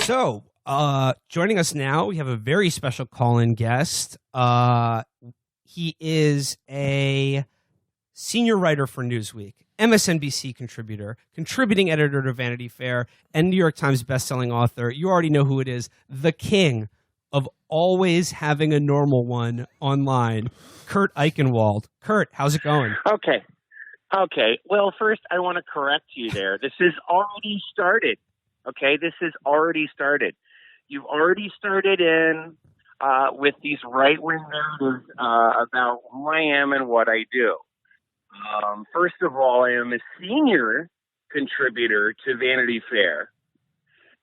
So, joining us now, we have a very special call-in guest. He is a senior writer for Newsweek, MSNBC contributor, contributing editor to Vanity Fair, and New York Times bestselling author. You already know who it is, the king of always having a normal one online, Kurt Eichenwald. Kurt, how's it going? Okay. Well, first, I want to correct you there. This has already started. Okay, this has already started. You've already started in with these right-wing narratives about who I am and what I do. First of all, I am a senior contributor to Vanity Fair.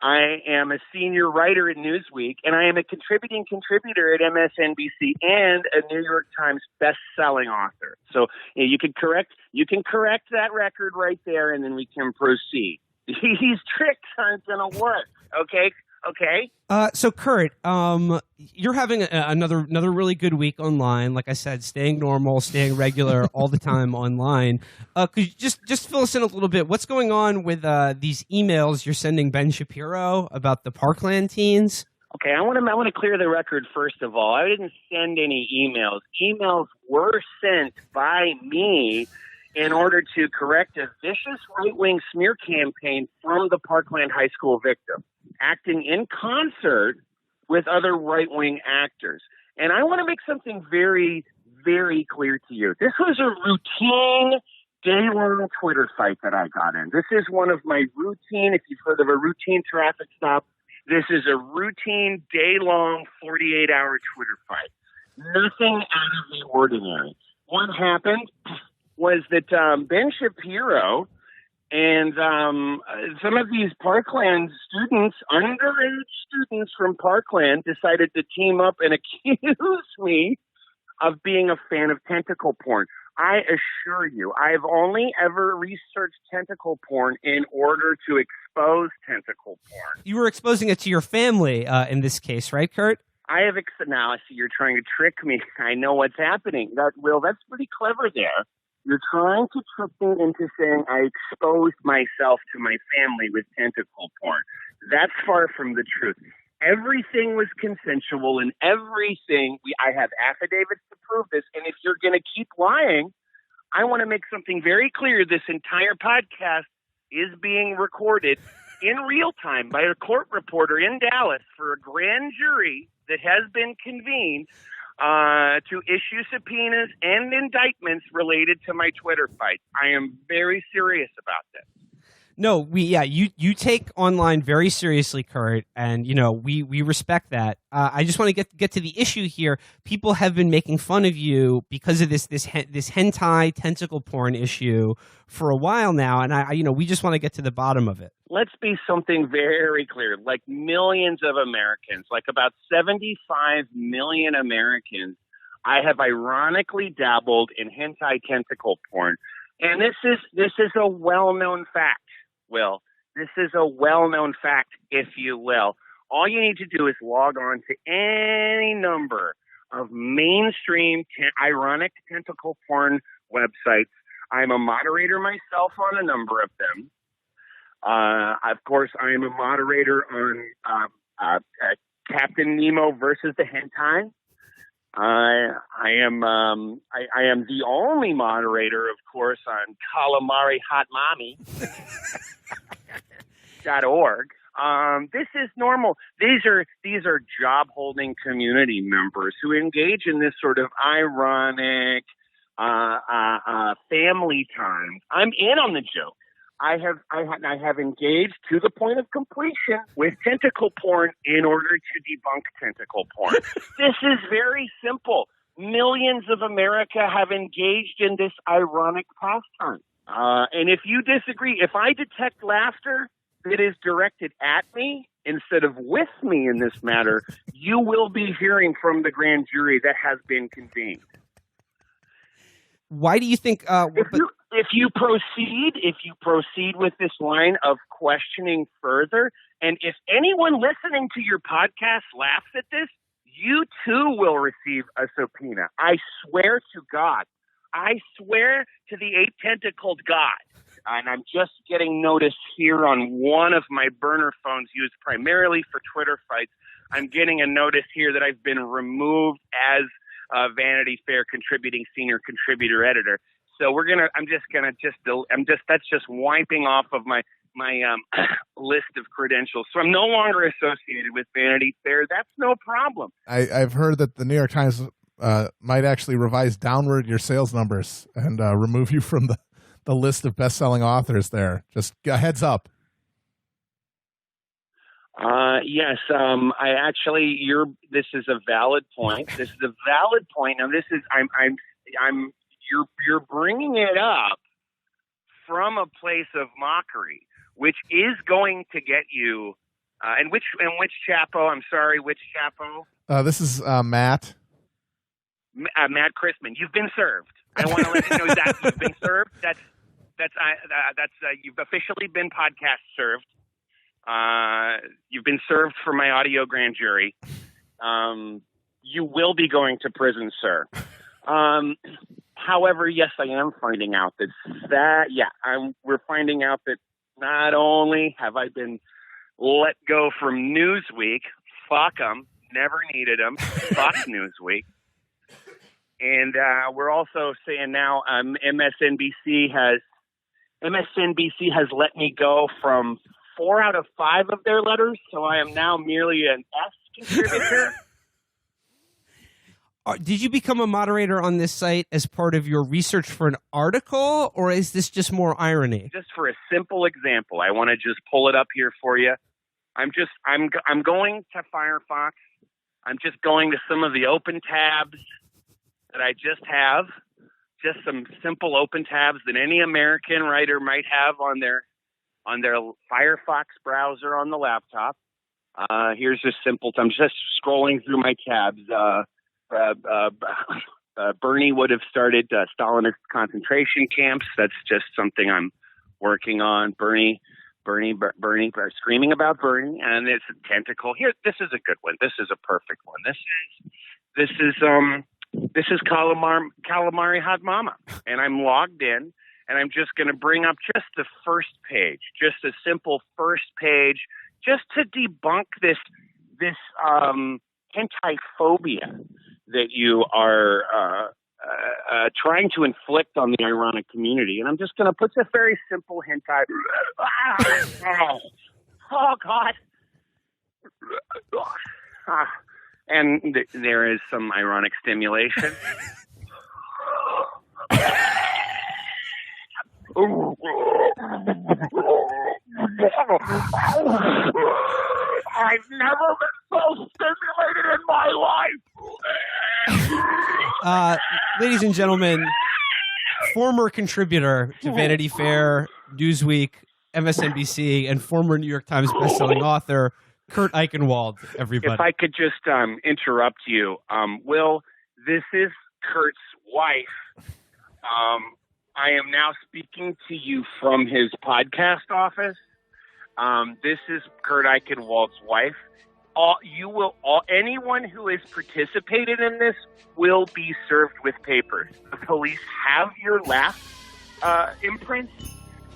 I am a senior writer at Newsweek, and I am a contributing contributor at MSNBC and a New York Times best-selling author. So you can correct that record right there, and then we can proceed. These tricks aren't going to work. Okay. So Kurt, you're having another really good week online. Like I said, staying normal, staying regular all the time online. Could you just fill us in a little bit? What's going on with these emails you're sending Ben Shapiro about the Parkland teens? Okay, I want to clear the record first of all. I didn't send any emails. Emails were sent by me in order to correct a vicious right-wing smear campaign from the Parkland High School victim, acting in concert with other right-wing actors. And I want to make something very, very clear to you. This was a routine day-long Twitter fight that I got in. This is one of my routine, if you've heard of a routine traffic stop, this is a routine day-long 48-hour Twitter fight. Nothing out of the ordinary. What happened was that Ben Shapiro and some of these Parkland students, underage students from Parkland, decided to team up and accuse me of being a fan of tentacle porn. I assure you, I've only ever researched tentacle porn in order to expose tentacle porn. You were exposing it to your family in this case, right, Kurt? I have now I see you're trying to trick me. I know what's happening. That's pretty clever there. You're trying to trick me into saying I exposed myself to my family with tentacle porn. That's far from the truth. Everything was consensual and everything. I have affidavits to prove this. And if you're going to keep lying, I want to make something very clear. This entire podcast is being recorded in real time by a court reporter in Dallas for a grand jury that has been convened to issue subpoenas and indictments related to my Twitter fight. I am very serious about this. No, you take online very seriously, Kurt, and we respect that. I just want to get to the issue here. People have been making fun of you because of this hentai tentacle porn issue for a while now, and we just want to get to the bottom of it. Let's be something very clear. Like millions of Americans, like about 75 million Americans, I have ironically dabbled in hentai tentacle porn, and this is a well-known fact. Will, this is a well-known fact, if you will. All you need to do is log on to any number of mainstream ironic tentacle porn websites. I'm a moderator myself on a number of them. Of course, I am a moderator on Captain Nemo versus the Hentai. I am the only moderator, of course, on Calamari Hot Mommy. .org. This is normal. These are job holding community members who engage in this sort of ironic family time. I'm in on the joke. I have engaged to the point of completion with tentacle porn in order to debunk tentacle porn. This is very simple. Millions of America have engaged in this ironic pastime. And if you disagree, if I detect laughter that is directed at me instead of with me in this matter, you will be hearing from the grand jury that has been convened. Why do you think? If you proceed with this line of questioning further, and if anyone listening to your podcast laughs at this, you too will receive a subpoena. I swear to God. I swear to the eight-tentacled God and I'm just getting notice here on one of my burner phones used primarily for Twitter fights. I'm getting a notice here that I've been removed as Vanity Fair contributing senior contributor editor. So that's just wiping off of my list of credentials. So I'm no longer associated with Vanity Fair. That's no problem. I've heard that the New York Times might actually revise downward your sales numbers and remove you from the list of best-selling authors there. Just a heads up. Yes. This is a valid point. Now you're bringing it up from a place of mockery, which is going to get you, and which Chapo, I'm sorry, which Chapo? This is Matt. Matt Christman, you've been served. I want to let you know that you've been served. You've officially been podcast served. You've been served for my audio grand jury. You will be going to prison, sir. However, yes, I am finding out we're finding out that not only have I been let go from Newsweek, fuck them, never needed them, fuck Newsweek. And we're also saying now MSNBC has let me go from 4 out of 5 of their letters, so I am now merely an S contributor. Did you become a moderator on this site as part of your research for an article, or is this just more irony? Just for a simple example, I want to just pull it up here for you. I'm going to Firefox. I'm just going to some of the open tabs that I just have, just some simple open tabs that any American writer might have on their Firefox browser on the laptop. Here's just simple. I'm just scrolling through my tabs. Bernie would have started Stalinist concentration camps. That's just something I'm working on. Bernie, screaming about Bernie, and it's a tentacle. Here, this is a good one. This is a perfect one. This is Calamari Hot Mama, and I'm logged in, and I'm just going to bring up just the first page, just a simple first page, just to debunk this hentai phobia that you are trying to inflict on the ironic community. And I'm just going to put a very simple hentai. Oh, God. And there is some ironic stimulation. I've never been so stimulated in my life. Ladies and gentlemen, former contributor to Vanity Fair, Newsweek, MSNBC, and former New York Times bestselling author, Kurt Eichenwald, everybody. If I could just interrupt you. Will, this is Kurt's wife. I am now speaking to you from his podcast office. This is Kurt Eichenwald's wife. Anyone who has participated in this will be served with papers. The police have your last imprints,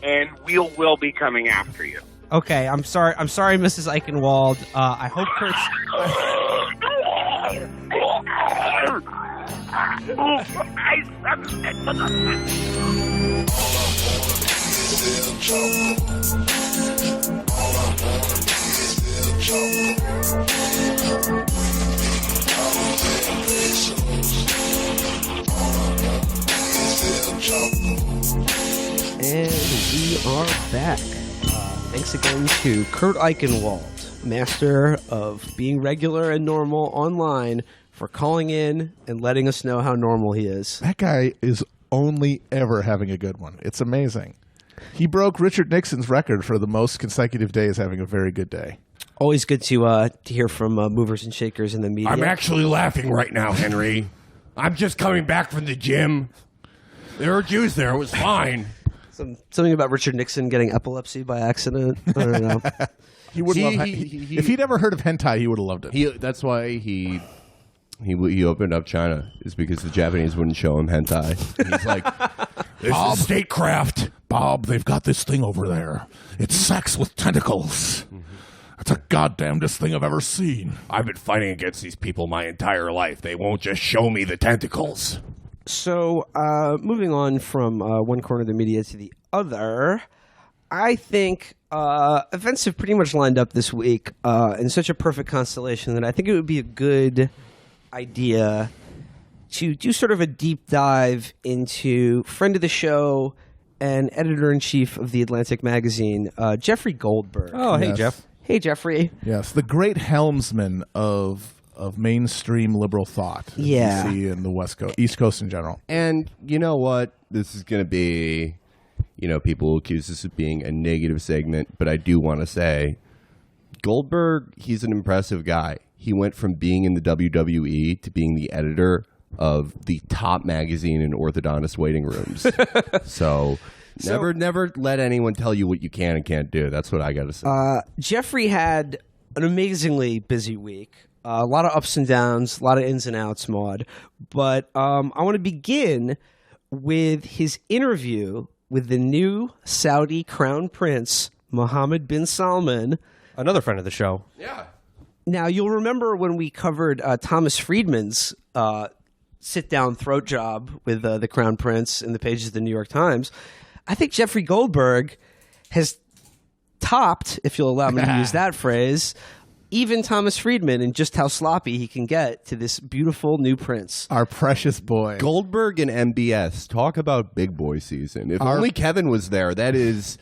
and will be coming after you. Okay, I'm sorry, Mrs. Eichenwald. I hope Kurt's... And we are back. Thanks again to Kurt Eichenwald, master of being regular and normal online, for calling in and letting us know how normal he is. That guy is only ever having a good one. It's amazing. He broke Richard Nixon's record for the most consecutive days having a very good day. Always good to hear from movers and shakers in the media. I'm actually laughing right now, Henry. I'm just coming back from the gym. There were Jews there. It was fine. Something about Richard Nixon getting epilepsy by accident. I don't know. He would love if he'd ever heard of hentai, he would have loved it. That's why he opened up China, is because the Japanese wouldn't show him hentai. He's like, This is statecraft. Bob, they've got this thing over there. It's sex with tentacles. That's the goddamnedest thing I've ever seen. I've been fighting against these people my entire life. They won't just show me the tentacles. So, moving on from one corner of the media to the other, I think events have pretty much lined up this week in such a perfect constellation that I think it would be a good idea to do sort of a deep dive into friend of the show and editor-in-chief of The Atlantic magazine, Jeffrey Goldberg. Oh, hey, Yes. Jeff. Hey, Jeffrey. Yes, the great helmsman of mainstream liberal thought. As Yeah. you see in the West Coast, East Coast in general. And you know what? This is going to be, people will accuse this of being a negative segment, but I do want to say Goldberg, he's an impressive guy. He went from being in the WWE to being the editor of the top magazine in orthodontist waiting rooms. So never let anyone tell you what you can and can't do. That's what I got to say. Jeffrey had an amazingly busy week. A lot of ups and downs, a lot of ins and outs, Maud. But I want to begin with his interview with the new Saudi Crown Prince, Mohammed bin Salman. Another friend of the show. Yeah. Now, you'll remember when we covered Thomas Friedman's sit-down throat job with the Crown Prince in the pages of the New York Times. I think Jeffrey Goldberg has topped, if you'll allow me to use that phrase, even Thomas Friedman in just how sloppy he can get to this beautiful new prince. Our precious boy. Goldberg and MBS, talk about big boy season. If only Kevin was there, that is...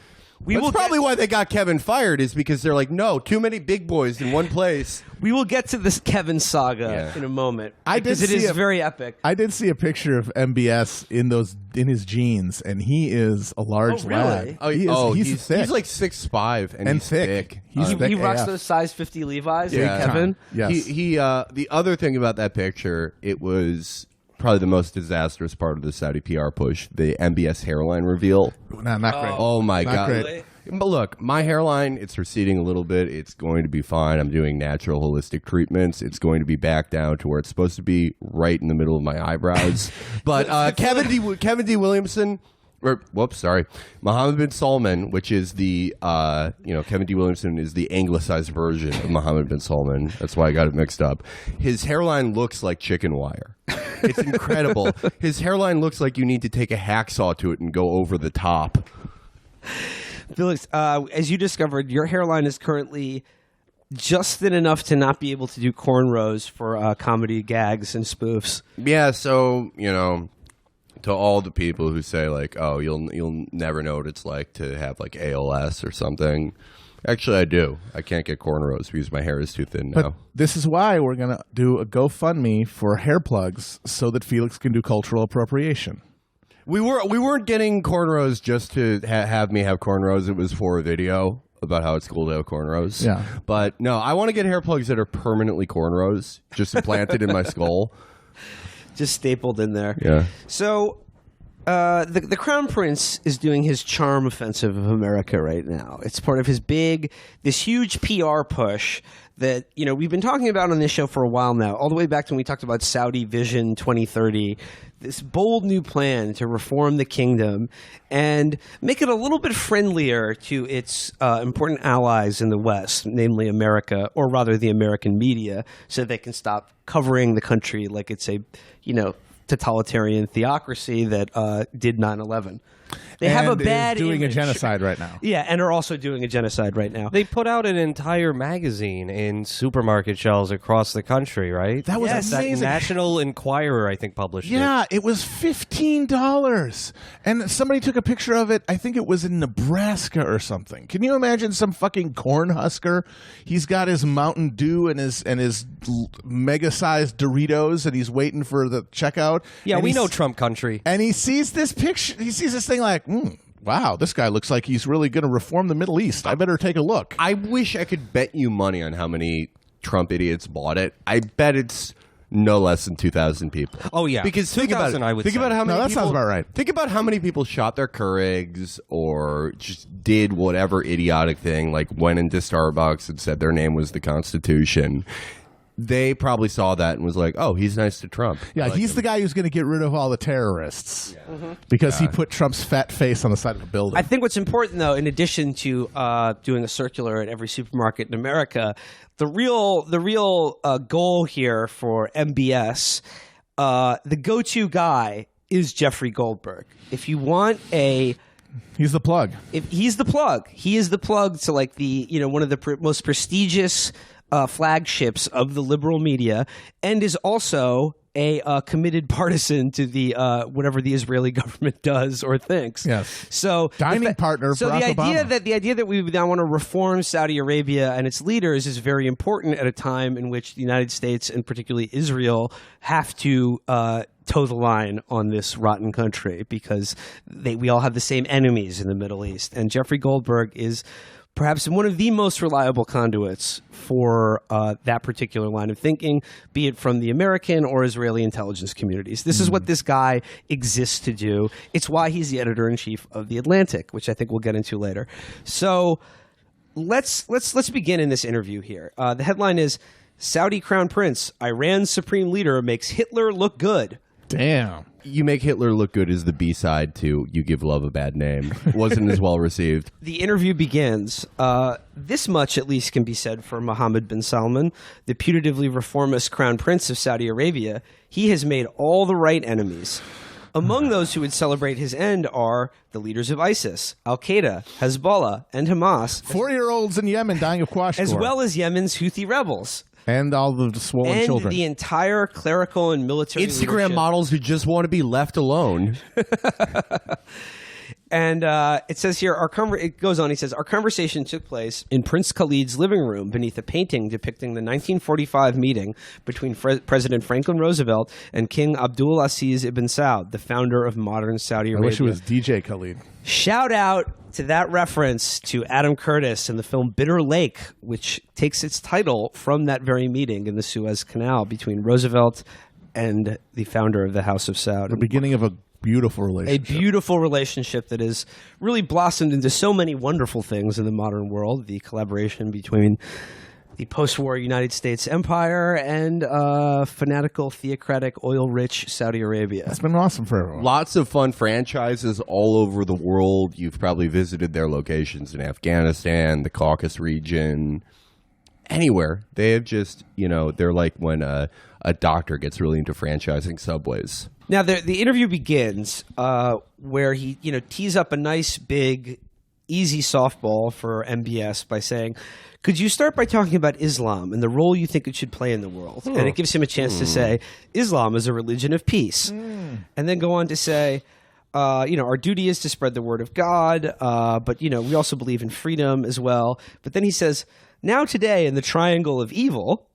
That's probably why they got Kevin fired, is because they're like, no, too many big boys in one place. We will get to this Kevin saga in a moment. I did because it see is very epic. I did see a picture of MBS in his jeans, and he is a large Oh, really? lad. He's thick. He's like 6'5", and he's thick. He's thick He rocks AF. those size 50 Levi's, Yeah. right, Kevin? Yes. He the other thing about that picture, it was probably the most disastrous part of the Saudi PR push, the MBS hairline reveal. Not great. Oh my Not God. great. But look, my hairline, it's receding a little bit. It's going to be fine. I'm doing natural holistic treatments. It's going to be back down to where it's supposed to be, right in the middle of my eyebrows. But Kevin D. Williamson, Mohammed bin Salman, which is the, Kevin D. Williamson is the anglicized version of Mohammed bin Salman. That's why I got it mixed up. His hairline looks like chicken wire. It's incredible. His hairline looks like you need to take a hacksaw to it and go over the top. Felix, as you discovered, your hairline is currently just thin enough to not be able to do cornrows for comedy gags and spoofs. Yeah, so, to all the people who say, like, oh, you'll never know what it's like to have, like, ALS or something. Actually, I do. I can't get cornrows because my hair is too thin now. But this is why we're going to do a GoFundMe for hair plugs so that Felix can do cultural appropriation. We weren't getting cornrows just to have me have cornrows. It was for a video about how it's cool to have cornrows. Yeah. But no, I want to get hair plugs that are permanently cornrows, just implanted in my skull. Just stapled in there. Yeah. So the Crown Prince is doing his charm offensive of America right now. It's part of this huge PR push that, we've been talking about on this show for a while now, all the way back to when we talked about Saudi Vision 2030, this bold new plan to reform the kingdom and make it a little bit friendlier to its important allies in the West, namely America, or rather the American media, so they can stop covering the country like it's a, totalitarian theocracy that did 9/11. They have a bad doing image. a genocide right now. Yeah, and are also doing a genocide right now. They put out an entire magazine in supermarket shelves across the country, right? That was amazing. That National Enquirer, I think, published it. Yeah, it was $15. And somebody took a picture of it. I think it was in Nebraska or something. Can you imagine some fucking corn husker? He's got his Mountain Dew and his mega-sized Doritos, and he's waiting for the checkout. Yeah, and we know Trump country. And he sees this picture. He sees this thing like, wow, this guy looks like he's really going to reform the Middle East. I better take a look. I wish I could bet you money on how many Trump idiots bought it. I bet it's no less than 2,000 people. Oh, yeah. Because think about it. 2,000, I would think say. about how many that people, sounds about right. Think about how many people shot their Keurigs or just did whatever idiotic thing, like went into Starbucks and said their name was the Constitution. they probably saw that and was like, "Oh, he's nice to Trump." Yeah, Like he's him. the guy who's going to get rid of all the terrorists because he put Trump's fat face on the side of a building. I think what's important, though, in addition to doing a circular at every supermarket in America, the real goal here for MBS, the go-to guy is Jeffrey Goldberg. If you want He's the plug. if he's the plug, he is the plug to like one of the most prestigious flagships of the liberal media, and is also a committed partisan to the whatever the Israeli government does or thinks. Yes. So Dining partner So Barack the idea that we now want to reform Saudi Arabia and its leaders is very important at a time in which the United States and particularly Israel have to toe the line on this rotten country because we all have the same enemies in the Middle East. And Jeffrey Goldberg is perhaps one of the most reliable conduits for that particular line of thinking, be it from the American or Israeli intelligence communities. This is what this guy exists to do. It's why he's the editor-in-chief of The Atlantic, which I think we'll get into later. So let's begin in this interview here. The headline is, Saudi Crown Prince, Iran's Supreme Leader makes Hitler look good. Damn. You Make Hitler Look Good is the B-side to You Give Love a Bad Name. Wasn't as well received. The interview begins. This much, at least, can be said for Mohammed bin Salman, the putatively reformist crown prince of Saudi Arabia. He has made all the right enemies. Among those who would celebrate his end are the leaders of ISIS, Al-Qaeda, Hezbollah, and Hamas, 4-year-olds in Yemen dying of kwashiorkor. as well as Yemen's Houthi rebels. And all the swollen And children. the entire clerical and military Instagram leadership. models who just want to be left alone. And it says here, it goes on, he says, our conversation took place in Prince Khalid's living room beneath a painting depicting the 1945 meeting between President Franklin Roosevelt and King Abdul Aziz ibn Saud, the founder of modern Saudi I Arabia. wish it was DJ Khalid. Shout out to that reference to Adam Curtis in the film Bitter Lake, which takes its title from that very meeting in the Suez Canal between Roosevelt and the founder of the House of Saud. The beginning of a beautiful A relationship. beautiful relationship that has really blossomed into so many wonderful things in the modern world. The collaboration between the post-war United States empire and fanatical, theocratic, oil-rich Saudi Arabia. It's been awesome for everyone. Lots of fun franchises all over the world. You've probably visited their locations in Afghanistan, the Caucasus region, anywhere. They have just, they're like when a doctor gets really into franchising subways. Now, the interview begins where he, tees up a nice, big, easy softball for MBS by saying, could you start by talking about Islam and the role you think it should play in the world? And it gives him a chance to say, Islam is a religion of peace. And then go on to say, our duty is to spread the word of God, but, we also believe in freedom as well. But then he says, now today in the triangle of evil,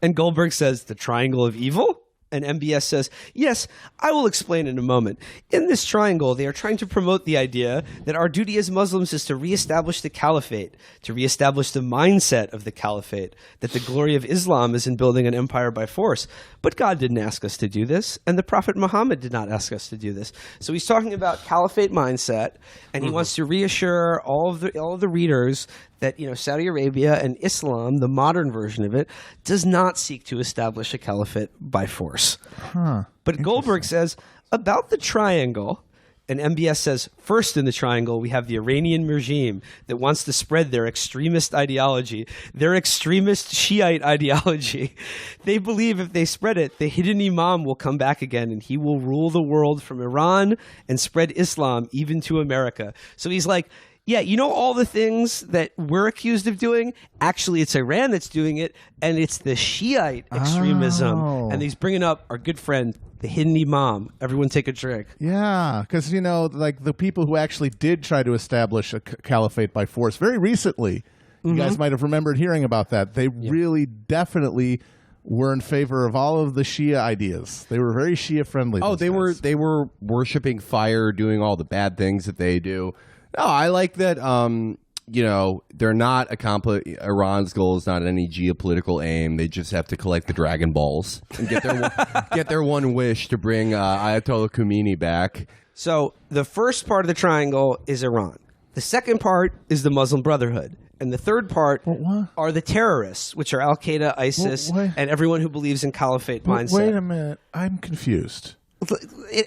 and Goldberg says, the triangle of evil? And MBS says, yes, I will explain in a moment. In this triangle, they are trying to promote the idea that our duty as Muslims is to reestablish the caliphate, to reestablish the mindset of the caliphate, that the glory of Islam is in building an empire by force. But God didn't ask us to do this, and the Prophet Muhammad did not ask us to do this. So he's talking about caliphate mindset, and he wants to reassure all of the readers that Saudi Arabia and Islam, the modern version of it, does not seek to establish a caliphate by force. But Goldberg says about the triangle, and MBS says, first in the triangle, we have the Iranian regime that wants to spread their extremist ideology, their extremist Shiite ideology. They believe if they spread it, the hidden imam will come back again and he will rule the world from Iran and spread Islam even to America. So he's like, yeah, all the things that we're accused of doing, actually it's Iran that's doing it, and it's the Shiite extremism. Oh. And he's bringing up our good friend, the hidden imam. Everyone take a drink. Yeah, because, like the people who actually did try to establish a caliphate by force very recently, you guys might have remembered hearing about that. They really definitely were in favor of all of the Shia ideas. They were very Shia friendly. Oh, they were worshiping fire, doing all the bad things that they do. No, I like that. They're not Iran's goal is not any geopolitical aim. They just have to collect the Dragon Balls and get their one wish to bring Ayatollah Khomeini back. So the first part of the triangle is Iran. The second part is the Muslim Brotherhood. And the third part What? are the terrorists, which are Al Qaeda, ISIS, What? and everyone who believes in caliphate mindset. Wait a minute. I'm confused.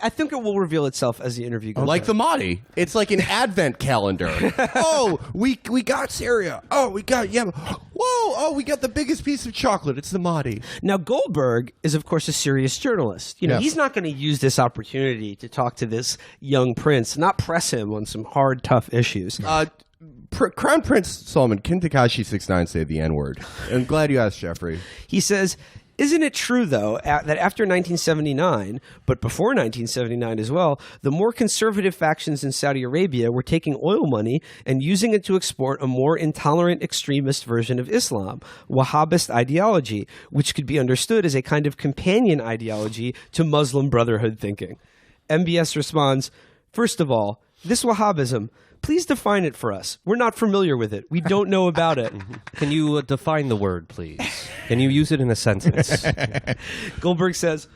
I think it will reveal itself as the interview goes. Like the Mahdi. It's like an advent calendar. Oh, we got Syria. Oh, we got Yemen. Whoa, oh, we got the biggest piece of chocolate. It's the Mahdi. Now, Goldberg is, of course, a serious journalist. Yes. He's not going to use this opportunity to talk to this young prince, not press him on some hard, tough issues. Crown Prince Solomon, can Tekashi 6ix9ine say the N-word? I'm glad you asked, Jeffrey. He says, isn't it true, though, that after 1979, but before 1979 as well, the more conservative factions in Saudi Arabia were taking oil money and using it to export a more intolerant extremist version of Islam, Wahhabist ideology, which could be understood as a kind of companion ideology to Muslim Brotherhood thinking? MBS responds, first of all, this Wahhabism, please define it for us. We're not familiar with it. We don't know about it. Can you define the word, please? Can you use it in a sentence? Goldberg says,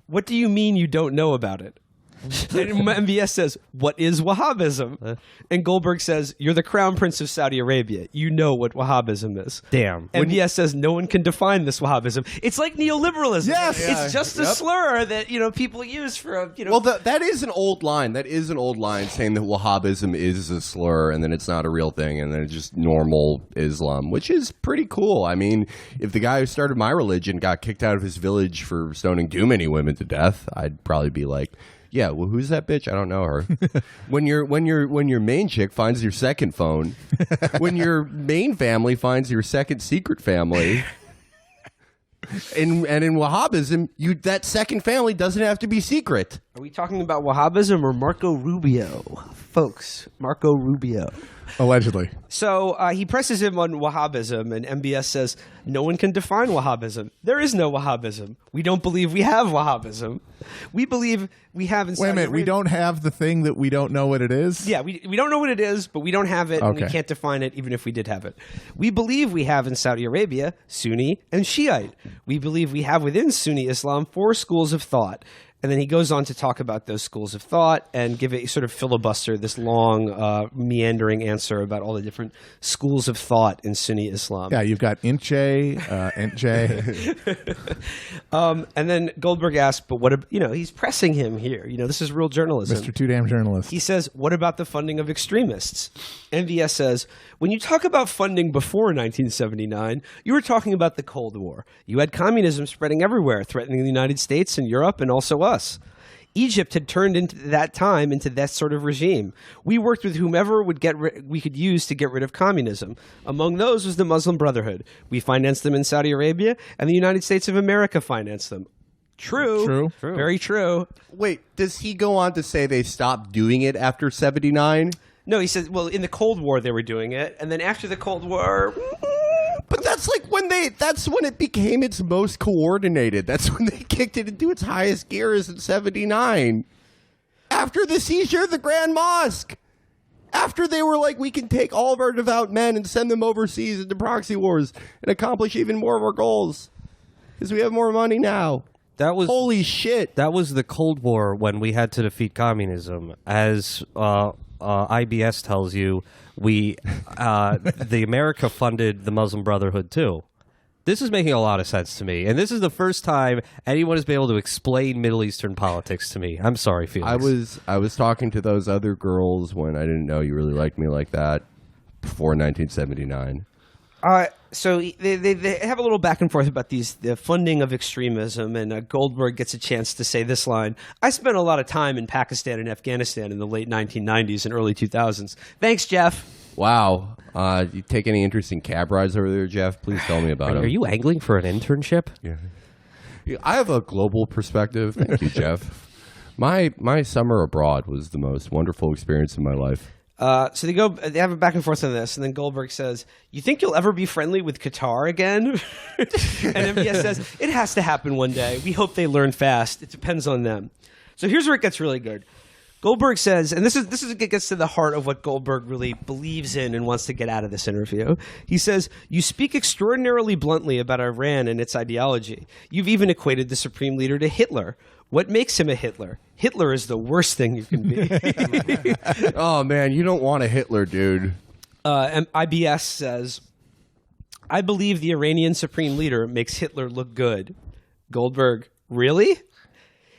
what do you mean you don't know about it? And MBS says, what is Wahhabism? And Goldberg says, you're the crown prince of Saudi Arabia. You know what Wahhabism is. Damn. MBS says, no one can define this Wahhabism. It's like neoliberalism. Yes. It's just a slur that, people use for, Well, that is an old line. That is an old line saying that Wahhabism is a slur and then it's not a real thing and then it's just normal Islam, which is pretty cool. I mean, if the guy who started my religion got kicked out of his village for stoning too many women to death, I'd probably be like, yeah, well, who's that bitch? I don't know her. when your main chick finds your second phone, when your main family finds your second secret family, and in Wahhabism, that second family doesn't have to be secret. Are we talking about Wahhabism or Marco Rubio? Folks, Marco Rubio. Allegedly. So he presses him on Wahhabism, and MBS says, no one can define Wahhabism. There is no Wahhabism. We don't believe we have Wahhabism. We believe we have in Saudi Wait a minute. We Arabia. don't have the thing that we don't know what it is? Yeah, we don't know what it is, but we don't have it, and we Okay. can't define it even if we did have it. We believe we have in Saudi Arabia Sunni and Shiite. We believe we have within Sunni Islam 4 schools of thought. And then he goes on to talk about those schools of thought and give a sort of filibuster, this long, meandering answer about all the different schools of thought in Sunni Islam. Yeah, you've got Inche, Entje. And then Goldberg asks, but what, he's pressing him here. This is real journalism. Mr. Too Damn Journalist. He says, what about the funding of extremists? MVS says, when you talk about funding before 1979, you were talking about the Cold War. You had communism spreading everywhere, threatening the United States and Europe and also us. Egypt had turned into that time into that sort of regime. We worked with whomever we could use to get rid of communism. Among those was the Muslim Brotherhood. We financed them in Saudi Arabia, and the United States of America financed them. True. Very true. Wait, does he go on to say they stopped doing it after 79? No, he says, well, in the Cold War they were doing it, and then after the Cold War... But that's like that's when it became its most coordinated. That's when they kicked it into its highest gears in 79. After the seizure of the Grand Mosque. After they were like, we can take all of our devout men and send them overseas into proxy wars and accomplish even more of our goals. Because we have more money now. That was Holy shit. That was the Cold War when we had to defeat communism. As IBS tells you, the America funded the Muslim Brotherhood too. This is making a lot of sense to me, and this is the first time anyone has been able to explain Middle Eastern politics to me. I'm sorry, Felix. I was talking to those other girls when I didn't know you really liked me like that before 1979. So they have a little back and forth about the funding of extremism, and Goldberg gets a chance to say this line. I spent a lot of time in Pakistan and Afghanistan in the late 1990s and early 2000s. Thanks, Jeff. Wow. You take any interesting cab rides over there, Jeff? Please tell me about Are them. you angling for an internship? Yeah, I have a global perspective. Thank you, Jeff. My summer abroad was the most wonderful experience of my life. So they have a back and forth on this, and then Goldberg says, you think you'll ever be friendly with Qatar again? And MBS says, it has to happen one day. We hope they learn fast. It depends on them. So here's where it gets really good. Goldberg says, and this is it gets to the heart of what Goldberg really believes in and wants to get out of this interview. He says, you speak extraordinarily bluntly about Iran and its ideology. You've even equated the supreme leader to Hitler. What makes him a Hitler? Hitler is the worst thing you can be. Oh, man, you don't want a Hitler, dude. IBS says, I believe the Iranian supreme leader makes Hitler look good. Goldberg, really?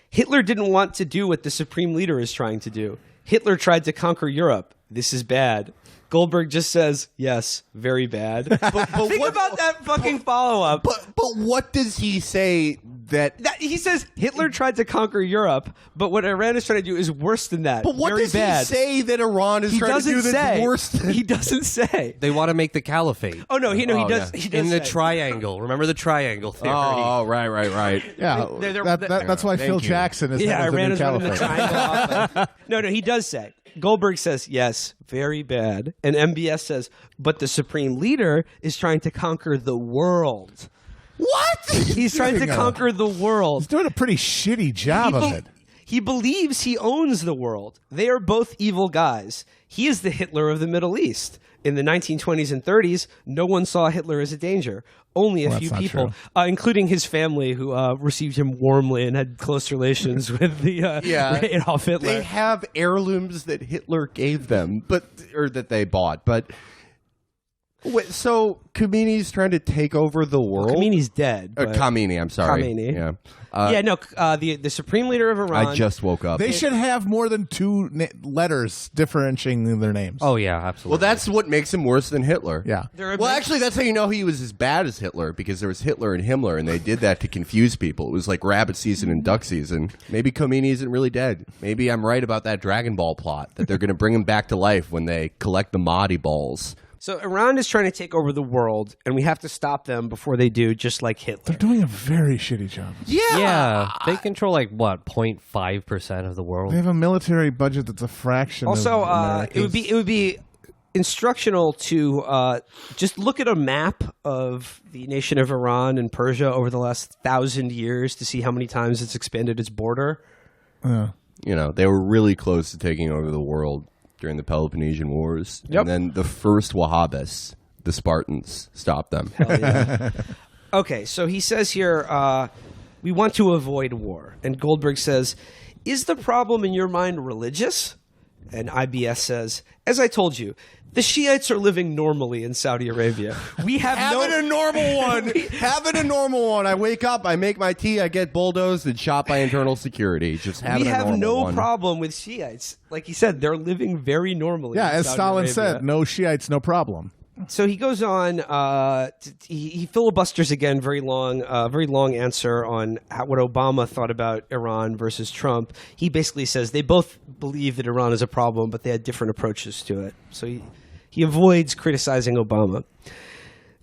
Hitler didn't want to do what the supreme leader is trying to do. Hitler tried to conquer Europe. This is bad. Goldberg just says, yes, very bad. But think about that fucking follow-up. But what does he say that he says Hitler tried to conquer Europe, but what Iran is trying to do is worse than that. But what very does bad. he say that Iran is trying to do that's worse than... He doesn't say. They want to make the caliphate. Oh, no, he does. Yeah. He does in the say. Triangle. Remember the triangle theory? Oh, right. Yeah, that's why Phil Jackson is head of the Iran new is running the caliphate. triangle off. No, he does say. Goldberg says, yes, very bad. And MBS says, but the supreme leader is trying to conquer the world. What? He's trying to conquer the world. He's doing a pretty shitty job of it. He believes he owns the world. They are both evil guys. He is the Hitler of the Middle East. In the 1920s and 30s, no one saw Hitler as a danger. Only a few people, including his family, who received him warmly and had close relations with the Adolf Hitler. They have heirlooms that Hitler gave them, or that they bought. But wait, so Khomeini's trying to take over the world? Khomeini's dead. Khomeini, I'm sorry. Khomeini. Yeah. The supreme leader of Iran. I just woke up. They should have more than two letters differentiating their names. Oh, yeah, absolutely. Well, that's what makes him worse than Hitler. Yeah. Well, actually, that's how you know he was as bad as Hitler, because there was Hitler and Himmler, and they did that to confuse people. It was like rabbit season and duck season. Maybe Khomeini isn't really dead. Maybe I'm right about that Dragon Ball plot, that they're going to bring him back to life when they collect the Mahdi balls. So Iran is trying to take over the world, and we have to stop them before they do, just like Hitler. They're doing a very shitty job. Yeah. They control, 0.5% of the world. They have a military budget that's a fraction Also, of America's. it would be instructional to just look at a map of the nation of Iran and Persia over the last 1,000 years to see how many times it's expanded its border. They were really close to taking over the world during the Peloponnesian Wars. Yep. And then the first Wahhabis, the Spartans, stopped them. Hell yeah. Okay, so he says here, we want to avoid war. And Goldberg says, is the problem in your mind religious? And IBS says, as I told you, the Shiites are living normally in Saudi Arabia. We have a normal one. Having a normal one. I wake up, I make my tea, I get bulldozed and shot by internal security. Just having we a have normal no one. problem with Shiites. Like he said, they're living very normally. Yeah, in as Saudi Stalin Arabia. said, no Shiites, no problem. So he goes on. He filibusters again. Very long answer on what Obama thought about Iran versus Trump. He basically says they both believe that Iran is a problem, but they had different approaches to it. So he avoids criticizing Obama.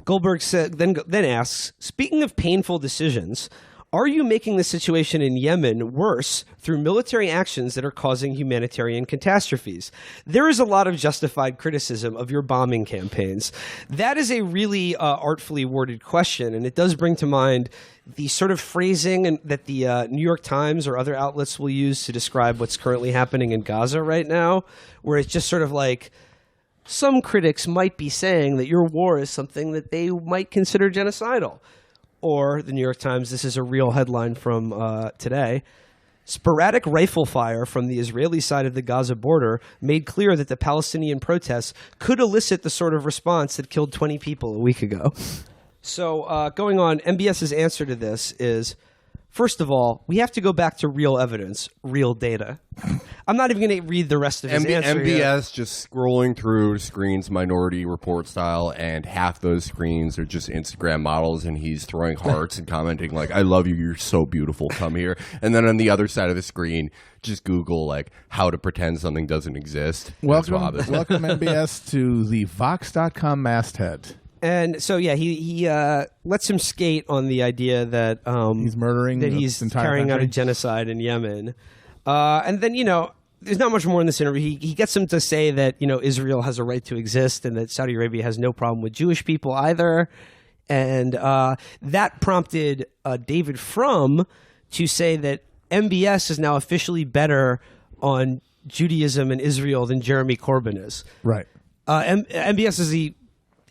Goldberg then asks, speaking of painful decisions, are you making the situation in Yemen worse through military actions that are causing humanitarian catastrophes? There is a lot of justified criticism of your bombing campaigns. That is a really artfully worded question, and it does bring to mind the sort of phrasing that the New York Times or other outlets will use to describe what's currently happening in Gaza right now, where it's just sort of like, some critics might be saying that your war is something that they might consider genocidal. Or the New York Times, this is a real headline from today. Sporadic rifle fire from the Israeli side of the Gaza border made clear that the Palestinian protests could elicit the sort of response that killed 20 people a week ago. So going on, MBS's answer to this is, first of all, we have to go back to real evidence, real data. I'm not even going to read the rest of his answer MBS here. just scrolling through screens Minority Report style, and half those screens are just Instagram models, and he's throwing hearts and commenting like, I love you, you're so beautiful, come here. And then on the other side of the screen, just Google how to pretend something doesn't exist. Welcome MBS to the Vox.com masthead. And so, yeah, he lets him skate on the idea that he's murdering, that the he's entire carrying out country. a genocide in Yemen. And then, there's not much more in this interview. He gets him to say that, Israel has a right to exist and that Saudi Arabia has no problem with Jewish people either. And that prompted David Frum to say that MBS is now officially better on Judaism and Israel than Jeremy Corbyn is. Right. MBS is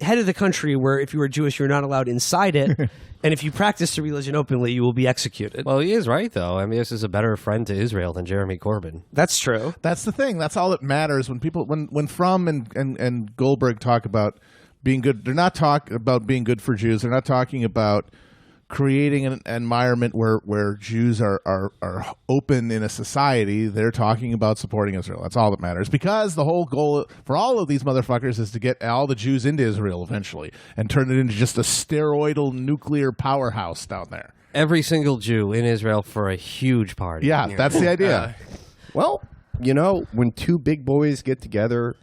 head of the country where if you were Jewish, you're not allowed inside it. And if you practice the religion openly, you will be executed. Well, he is right, though. I mean, this is a better friend to Israel than Jeremy Corbyn. That's true. That's the thing. That's all that matters when people when Fromm and Goldberg talk about being good. They're not talking about being good for Jews. They're not talking about creating an environment where Jews are open in a society. They're talking about supporting Israel. That's all that matters, because the whole goal for all of these motherfuckers is to get all the Jews into Israel eventually and turn it into just a steroidal nuclear powerhouse down there. Every single Jew in Israel for a huge party. Yeah, that's the idea. Well, you know, when two big boys get together,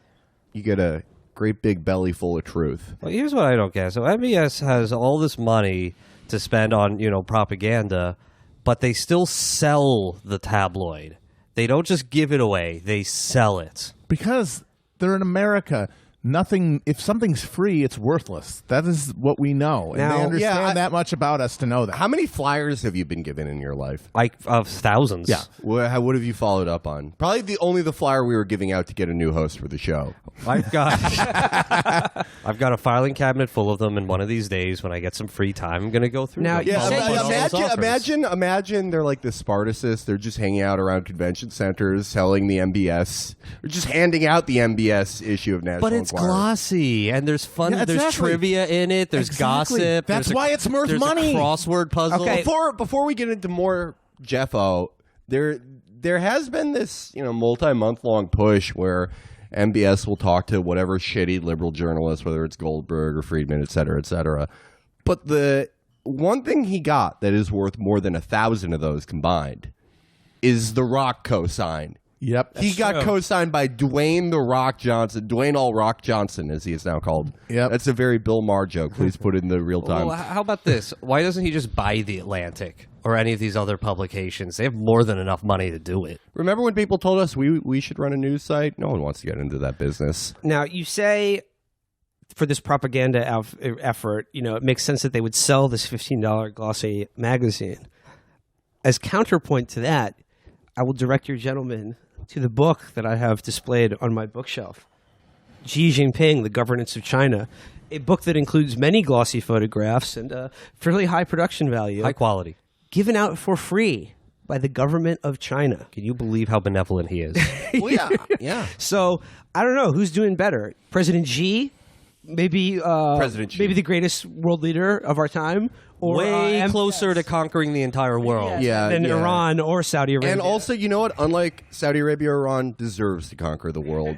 you get a great big belly full of truth. Well, here's what I don't get. So MBS has all this money to spend on, propaganda, but they still sell the tabloid. They don't just give it away, they sell it. Because they're in America. If something's free, it's worthless. That is what we know. And they understand that much about us to know that. How many flyers have you been given in your life? Like, of thousands. Yeah. What have you followed up on? Probably only the flyer we were giving out to get a new host for the show. I've got a filing cabinet full of them, and one of these days when I get some free time, I'm going to go through Now, them. you Follow say- up on all those offers. Imagine they're like the Spartacists. They're just hanging out around convention centers, selling the MBS. They're just handing out the MBS issue of National But it's Enquirer. glossy, and there's fun. Yeah, There's exactly. trivia in it. There's Exactly. gossip. That's there's why it's worth there's money. A crossword puzzle. Okay. Before we get into more Jeffo, there has been this multi-month long push where MBS will talk to whatever shitty liberal journalist, whether it's Goldberg or Friedman, et cetera, et cetera. But the one thing he got that is worth more than 1,000 of those combined is the Rock cosign. Yep. He got co-signed by Dwayne The Rock Johnson. Dwayne All Rock Johnson, as he is now called. Yep. That's a very Bill Maher joke. Please put it in the real time. Well, how about this? Why doesn't he just buy The Atlantic or any of these other publications? They have more than enough money to do it. Remember when people told us we should run a news site? No one wants to get into that business. Now, you say for this propaganda effort, it makes sense that they would sell this $15 glossy magazine. As counterpoint to that, I will direct your gentlemen to the book that I have displayed on my bookshelf, Xi Jinping, The Governance of China, a book that includes many glossy photographs and fairly high production value, High quality. given out for free by the government of China. Can you believe how benevolent he is? Well, yeah. So I don't know who's doing better, President Xi, maybe President Xi. maybe the greatest world leader of our time, or Way MBS. closer to conquering the entire world. Yeah, than yeah. Iran or Saudi Arabia. And also, you know what? Unlike Saudi Arabia, Iran deserves to conquer the world.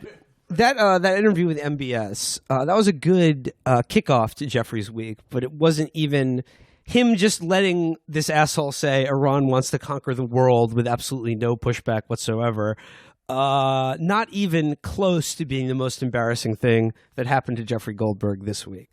That interview with MBS, that was a good kickoff to Jeffrey's week, but it wasn't even him just letting this asshole say Iran wants to conquer the world with absolutely no pushback whatsoever. Not even close to being the most embarrassing thing that happened to Jeffrey Goldberg this week.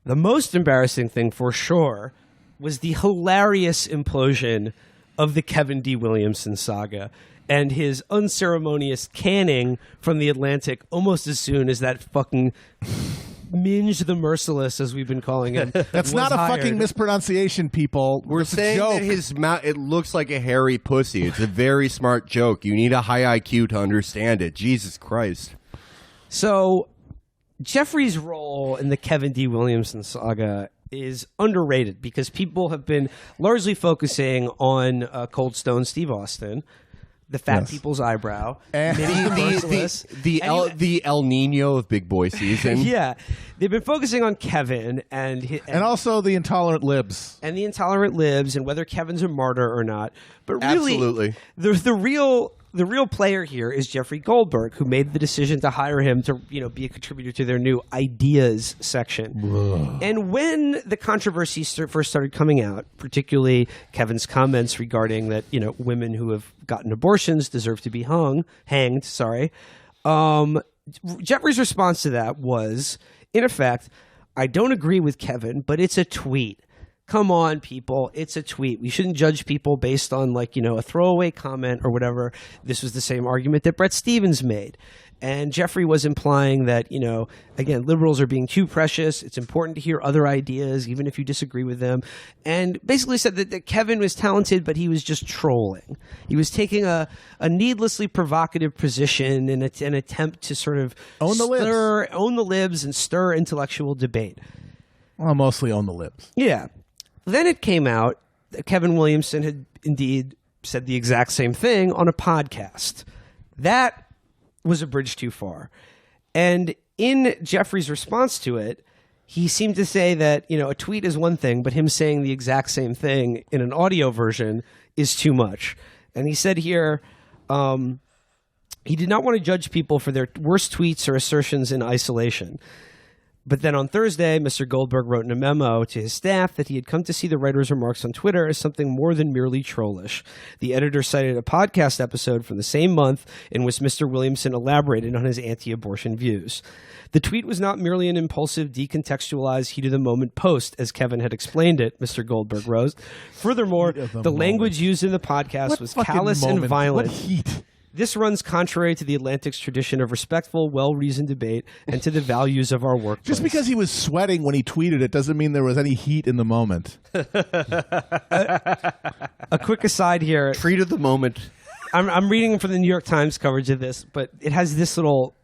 The most embarrassing thing, for sure, was the hilarious implosion of the Kevin D. Williamson saga and his unceremonious canning from The Atlantic almost as soon as that fucking Minge the Merciless, as we've been calling him. That's not a fucking mispronunciation, people. We're It's a saying joke. that his mouth, it looks like a hairy pussy. It's a very smart joke. You need a high IQ to understand it. Jesus Christ. So, Jeffrey's role in the Kevin D. Williamson saga is underrated because people have been largely focusing on Cold Stone Steve Austin, the fat Yes. people's eyebrow, And- Minnie the Merciless. The El Nino of Big Boy season. Yeah, they've been focusing on Kevin and also the intolerant libs. and the intolerant libs and whether Kevin's a martyr or not. But really, Absolutely. the real player here is Jeffrey Goldberg, who made the decision to hire him to be a contributor to their new ideas section. And when the controversy first started coming out, particularly Kevin's comments regarding that women who have gotten abortions deserve to be hanged. Jeffrey's response to that was, in effect, I don't agree with Kevin, but it's a tweet. come on, people. It's a tweet. We shouldn't judge people based on like, a throwaway comment or whatever. This was the same argument that Bret Stephens made. And Jeffrey was implying that, again, liberals are being too precious. It's important to hear other ideas, even if you disagree with them. And basically said that Kevin was talented, but he was just trolling. He was taking a needlessly provocative position in an attempt to sort of own the libs and stir intellectual debate. Well, mostly own the libs. Yeah. Then it came out that Kevin Williamson had indeed said the exact same thing on a podcast. That was a bridge too far. And in Jeffrey's response to it, he seemed to say that, a tweet is one thing, but him saying the exact same thing in an audio version is too much. And he said here, he did not want to judge people for their worst tweets or assertions in isolation. But then on Thursday, Mr. Goldberg wrote in a memo to his staff that he had come to see the writer's remarks on Twitter as something more than merely trollish. The editor cited a podcast episode from the same month in which Mr. Williamson elaborated on his anti-abortion views. The tweet was not merely an impulsive, decontextualized, heat-of-the-moment post, as Kevin had explained it, Mr. Goldberg wrote. Furthermore, the language used in the podcast was callous and violent. What heat? This runs contrary to the Atlantic's tradition of respectful, well-reasoned debate and to the values of our workplace. Just because he was sweating when he tweeted it doesn't mean there was any heat in the moment. A quick aside here. Treat of the moment. I'm reading from the New York Times coverage of this, but it has this little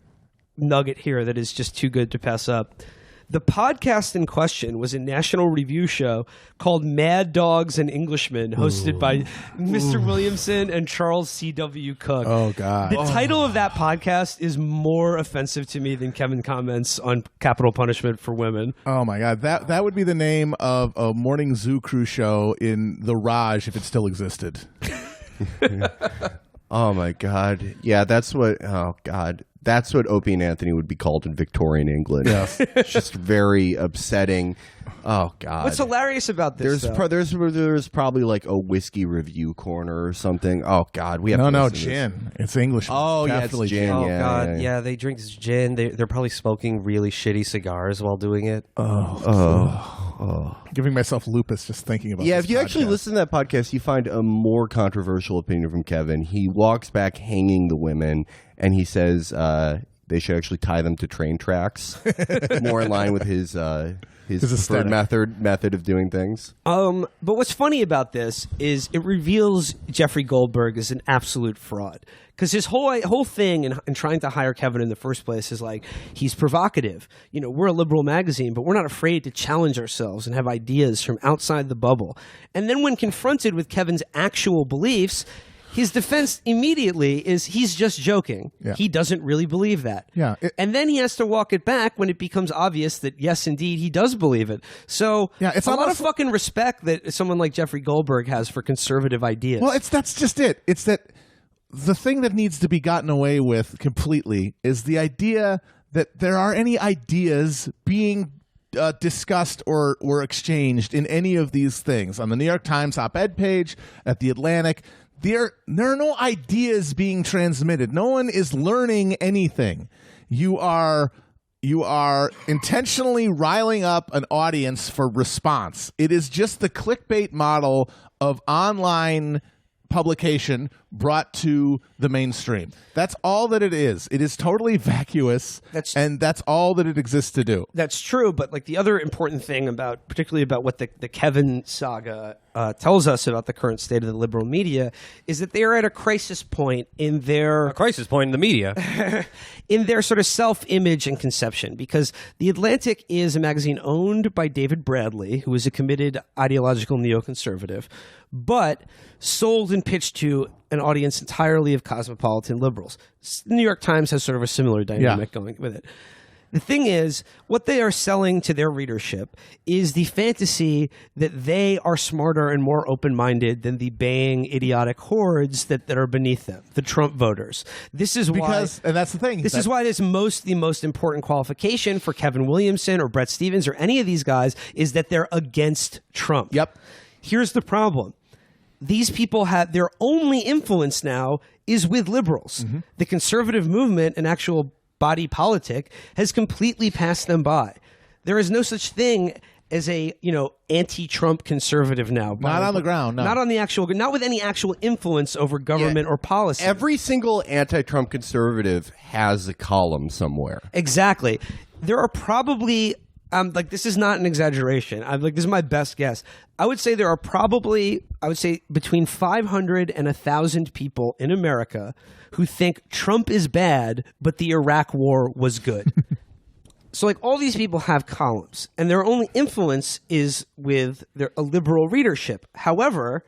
nugget here that is just too good to pass up. The podcast in question was a national review show called Mad Dogs and Englishmen, hosted by Mr. Williamson and Charles C.W. Cook. Oh, God. The title of that podcast is more offensive to me than Kevin comments on capital punishment for women. Oh, my God. That would be the name of a morning zoo crew show in the Raj if it still existed. Oh, my God. Yeah, that's what... Oh, God. That's what Opie and Anthony would be called in Victorian England. Yes. Just very upsetting. Oh, God. What's hilarious about this, there's probably like a whiskey review corner or something. Oh, God. We have to gin. It's English. Oh, yeah, it's Definitely gin. Oh, Yeah, God. yeah. They drink gin. They're probably smoking really shitty cigars while doing it. Giving myself lupus just thinking about Yeah, this if you actually podcast. listen to that podcast, you find a more controversial opinion from Kevin. He walks back hanging the women, and he says they should actually tie them to train tracks, more in line with his preferred method of doing things. But what's funny about this is it reveals Jeffrey Goldberg is an absolute fraud. Because his whole thing in trying to hire Kevin in the first place is like, he's provocative. We're a liberal magazine, but we're not afraid to challenge ourselves and have ideas from outside the bubble. And then when confronted with Kevin's actual beliefs, his defense immediately is he's just joking. Yeah. He doesn't really believe that. Yeah, and then he has to walk it back when it becomes obvious that, yes, indeed, he does believe it. So it's a lot of almost fucking respect that someone like Jeffrey Goldberg has for conservative ideas. Well, that's just it. It's that the thing that needs to be gotten away with completely is the idea that there are any ideas being discussed or exchanged in any of these things. On the New York Times op-ed page, at the Atlantic, there are no ideas being transmitted. No one is learning anything. You are intentionally riling up an audience for response. It is just the clickbait model of online publication brought to the mainstream. That's all that it is. It is totally vacuous, and that's all that it exists to do. That's true, but like the other important thing particularly about what the Kevin saga tells us about the current state of the liberal media is that they are at a crisis point in their The media. in their sort of self-image and conception, because The Atlantic is a magazine owned by David Bradley, who is a committed ideological neoconservative, but sold and pitched to an audience entirely of cosmopolitan liberals. The New York Times has sort of a similar dynamic going with it. The thing is, what they are selling to their readership is the fantasy that they are smarter and more open-minded than the baying, idiotic hordes that are beneath them, the Trump voters. This is and that's the thing. This is why the most important qualification for Kevin Williamson or Bret Stephens or any of these guys is that they're against Trump. Yep. Here's the problem. These people have their only influence now is with liberals. Mm-hmm. The conservative movement and actual body politic has completely passed them by. There is no such thing as a anti-Trump conservative now. Not on the ground, no. Not on the actual, not with any actual influence over government or policy. Every single anti-Trump conservative has a column somewhere. Exactly. There are probably this is not an exaggeration. This is my best guess. I would say there are probably between 500 and 1,000 people in America who think Trump is bad, but the Iraq War was good. So all these people have columns, and their only influence is with a liberal readership. However,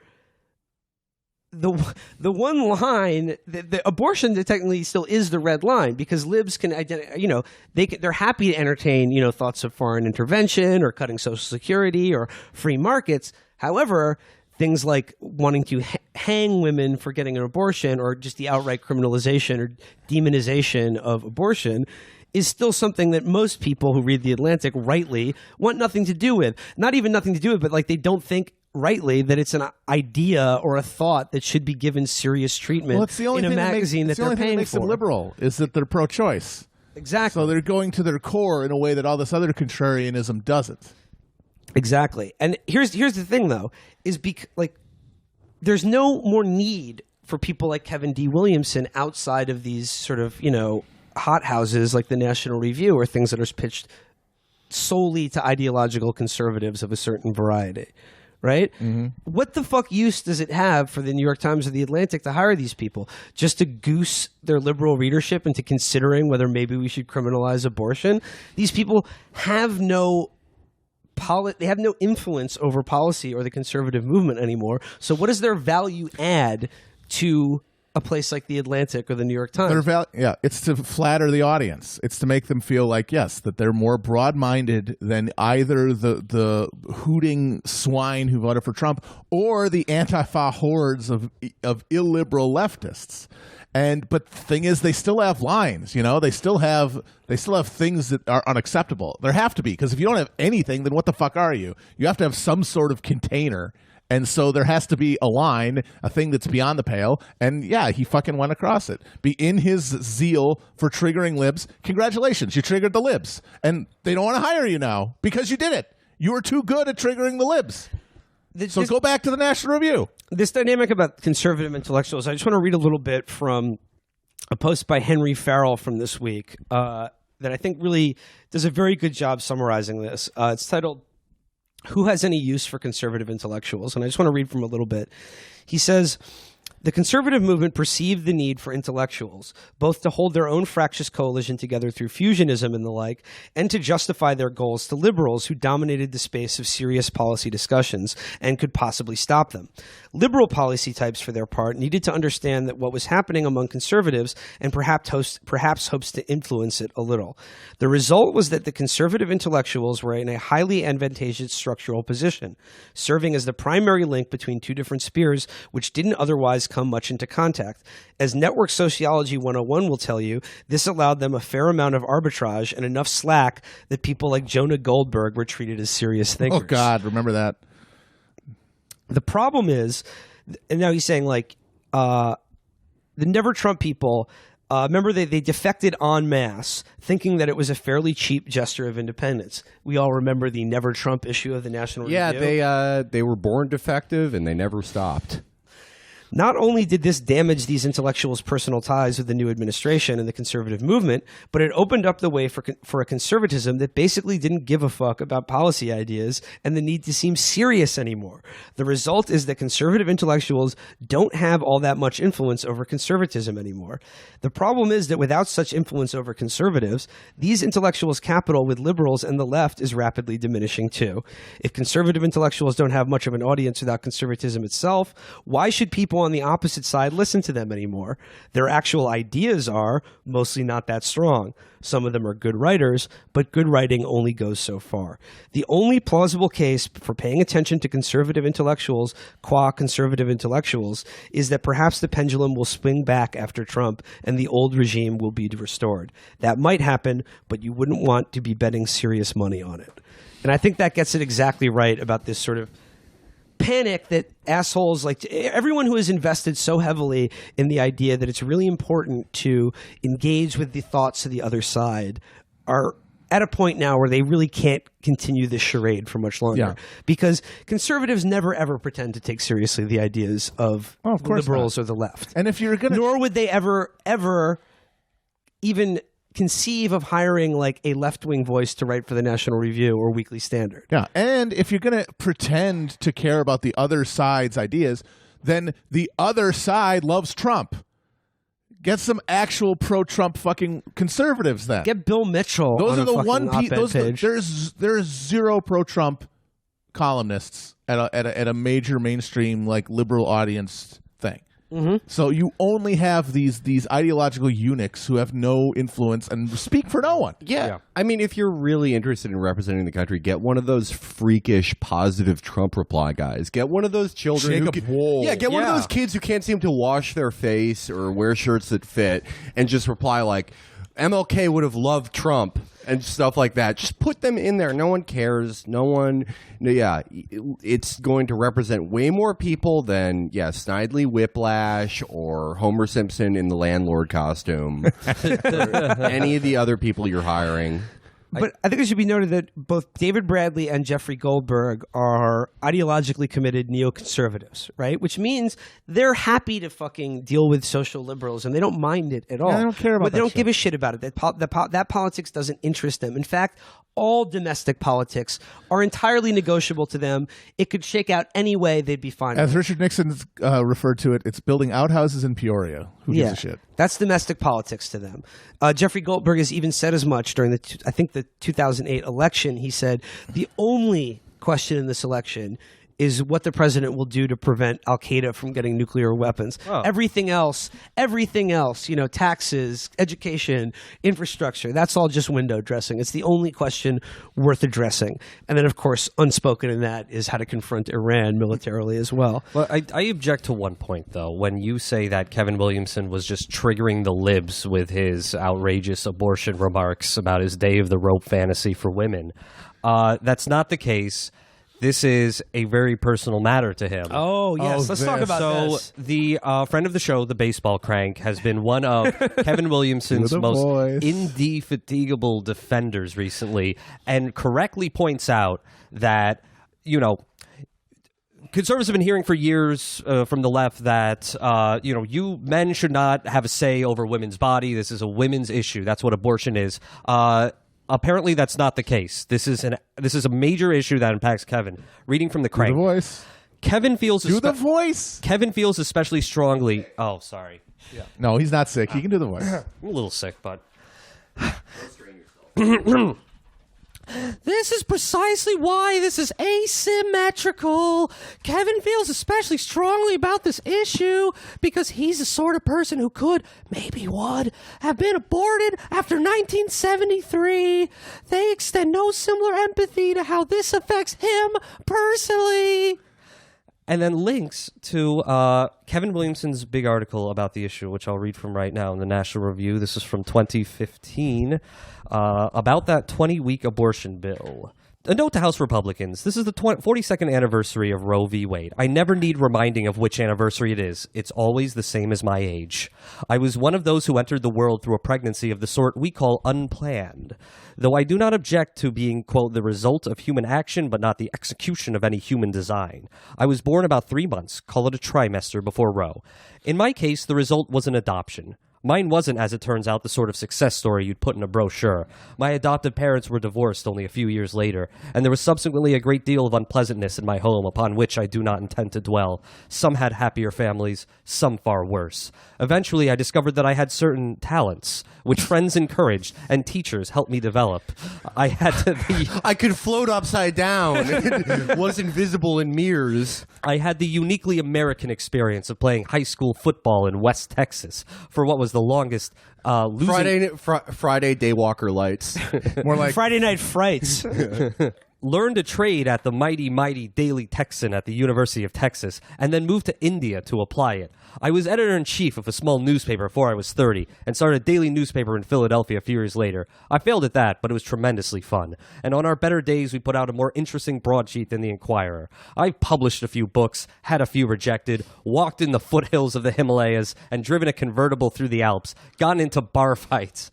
the one line, the abortion technically still is the red line, because libs can they're happy to entertain thoughts of foreign intervention or cutting Social Security or free markets. However, things like wanting to hang women for getting an abortion, or just the outright criminalization or demonization of abortion, is still something that most people who read The Atlantic rightly want nothing to do with. Not even nothing to do with, but they don't think rightly that it's an idea or a thought that should be given serious treatment in a magazine that they're paying for. The only thing that makes them liberal is that they're pro-choice. Exactly. So they're going to their core in a way that all this other contrarianism doesn't. Exactly. And here's the thing, though, is there's no more need for people like Kevin D. Williamson outside of these sort of, hot houses like the National Review, or things that are pitched solely to ideological conservatives of a certain variety. Right? Mm-hmm. What the fuck use does it have for the New York Times or the Atlantic to hire these people? Just to goose their liberal readership into considering whether maybe we should criminalize abortion? These people have no influence over policy or the conservative movement anymore. So what does their value add to a place like the Atlantic or the New York Times? It's to flatter the audience. It's to make them feel like, yes, that they're more broad-minded than either the hooting swine who voted for Trump or the Antifa hordes of illiberal leftists. But the thing is, they still have lines. They still have things that are unacceptable. There have to be, because if you don't have anything, then what the fuck are you? You have to have some sort of container. And so there has to be a line, a thing that's beyond the pale. And yeah, he fucking went across it. In his zeal for triggering libs, congratulations, you triggered the libs. And they don't want to hire you now because you did it. You were too good at triggering the libs. So go back to the National Review. This dynamic about conservative intellectuals, I just want to read a little bit from a post by Henry Farrell from this week that I think really does a very good job summarizing this. It's titled, "Who Has Any Use for Conservative Intellectuals?" And I just want to read from a little bit. He says, "The conservative movement perceived the need for intellectuals, both to hold their own fractious coalition together through fusionism and the like, and to justify their goals to liberals who dominated the space of serious policy discussions and could possibly stop them. Liberal policy types, for their part, needed to understand that what was happening among conservatives and perhaps hopes to influence it a little. The result was that the conservative intellectuals were in a highly advantageous structural position, serving as the primary link between two different spheres which didn't otherwise come much into contact. As Network Sociology 101 will tell you, this allowed them a fair amount of arbitrage and enough slack that people like Jonah Goldberg were treated as serious thinkers." Oh, God, remember that. The problem is, and now he's saying the Never Trump people, remember they defected en masse, thinking that it was a fairly cheap gesture of independence. We all remember the Never Trump issue of the National Review. Yeah, they were born defective and they never stopped. Not only did this damage these intellectuals' personal ties with the new administration and the conservative movement, but it opened up the way for a conservatism that basically didn't give a fuck about policy ideas and the need to seem serious anymore. The result is that conservative intellectuals don't have all that much influence over conservatism anymore. The problem is that without such influence over conservatives, these intellectuals' capital with liberals and the left is rapidly diminishing too. If conservative intellectuals don't have much of an audience without conservatism itself, why should people on the opposite side listen to them anymore? Their actual ideas are mostly not that strong. Some of them are good writers, but good writing only goes so far. The only plausible case for paying attention to conservative intellectuals, qua conservative intellectuals, is that perhaps the pendulum will swing back after Trump and the old regime will be restored. That might happen, but you wouldn't want to be betting serious money on it. And I think that gets it exactly right about this sort of panic that assholes like everyone who has invested so heavily in the idea that it's really important to engage with the thoughts of the other side are at a point now where they really can't continue this charade for much longer because conservatives never ever pretend to take seriously the ideas of liberals or the left. And if you're going to... Nor would they ever even conceive of hiring like a left-wing voice to write for the National Review or Weekly Standard. Yeah, and if you're going to pretend to care about the other side's ideas, then the other side loves Trump. Get some actual pro-Trump fucking conservatives then. Get Bill Mitchell those on are the a one fucking op-ed page. There's zero pro-Trump columnists at a major mainstream like liberal audience thing. Mm-hmm. So you only have these ideological eunuchs who have no influence and speak for no one. Yeah. I mean, if you're really interested in representing the country, get one of those freakish positive Trump reply guys. Get one of those children Jacob Wohl. get one of those kids who can't seem to wash their face or wear shirts that fit and just reply like, MLK would have loved Trump and stuff like that. Just put them in there. No one cares. No one. Yeah, it's going to represent way more people than Snidely Whiplash or Homer Simpson in the landlord costume. Or any of the other people you're hiring. But I think it should be noted that both David Bradley and Jeffrey Goldberg are ideologically committed neoconservatives, right? Which means they're happy to fucking deal with social liberals, and they don't mind it at all. They don't care about But they that don't shit. give a shit about it. That politics doesn't interest them. In fact, all domestic politics are entirely negotiable to them. It could shake out any way, they'd be fine. As Richard Nixon referred to it, it's building outhouses in Peoria. Who gives a shit? That's domestic politics to them. Jeffrey Goldberg has even said as much during the 2008 election. He said, the only question in this election is what the president will do to prevent Al-Qaeda from getting nuclear weapons. Oh. Everything else, taxes, education, infrastructure, that's all just window dressing. It's the only question worth addressing. And then, of course, unspoken in that is how to confront Iran militarily as well. Well, I object to one point, though. When you say that Kevin Williamson was just triggering the libs with his outrageous abortion remarks about his day of the rope fantasy for women, that's not the case. This is a very personal matter to him. Oh, yes. Let's talk about this. The friend of the show, the baseball crank, has been one of Kevin Williamson's most indefatigable defenders recently, and correctly points out that, conservatives have been hearing for years from the left that, you men should not have a say over women's body. This is a women's issue. That's what abortion is. Apparently, that's not the case. This is a major issue that impacts Kevin. Reading from the crank. Do the voice. Kevin feels the voice. Kevin feels especially strongly. Oh, sorry. Yeah. No, he's not sick. He can do the voice. I'm a little sick, but this is precisely why this is asymmetrical. Kevin feels especially strongly about this issue because he's the sort of person who could, maybe would, have been aborted after 1973. They extend no similar empathy to how this affects him personally. And then links to Kevin Williamson's big article about the issue, which I'll read from right now in the National Review. This is from 2015, about that 20-week abortion bill. A note to House Republicans. This is the 42nd anniversary of Roe v. Wade. I never need reminding of which anniversary it is. It's always the same as my age. I was one of those who entered the world through a pregnancy of the sort we call unplanned. Though I do not object to being, quote, the result of human action, but not the execution of any human design. I was born about 3 months, call it a trimester, before Roe. In my case, the result was an adoption. Mine wasn't, as it turns out, the sort of success story you'd put in a brochure. My adoptive parents were divorced only a few years later, and there was subsequently a great deal of unpleasantness in my home upon which I do not intend to dwell. Some had happier families, some far worse. Eventually, I discovered that I had certain talents, which friends encouraged and teachers helped me develop. I had to be... I could float upside down. Was invisible in mirrors. I had the uniquely American experience of playing high school football in West Texas for what was the longest losing... Friday Daywalker lights. More like Friday Night Frights. learned a trade at the mighty Daily Texan at the University of Texas, and then moved to India to apply it. I was editor-in-chief of a small newspaper before I was 30, and started a daily newspaper in Philadelphia a few years later. I failed at that, but it was tremendously fun. And on our better days, we put out a more interesting broadsheet than the Inquirer. I published a few books, had a few rejected, walked in the foothills of the Himalayas, and driven a convertible through the Alps, gotten into bar fights,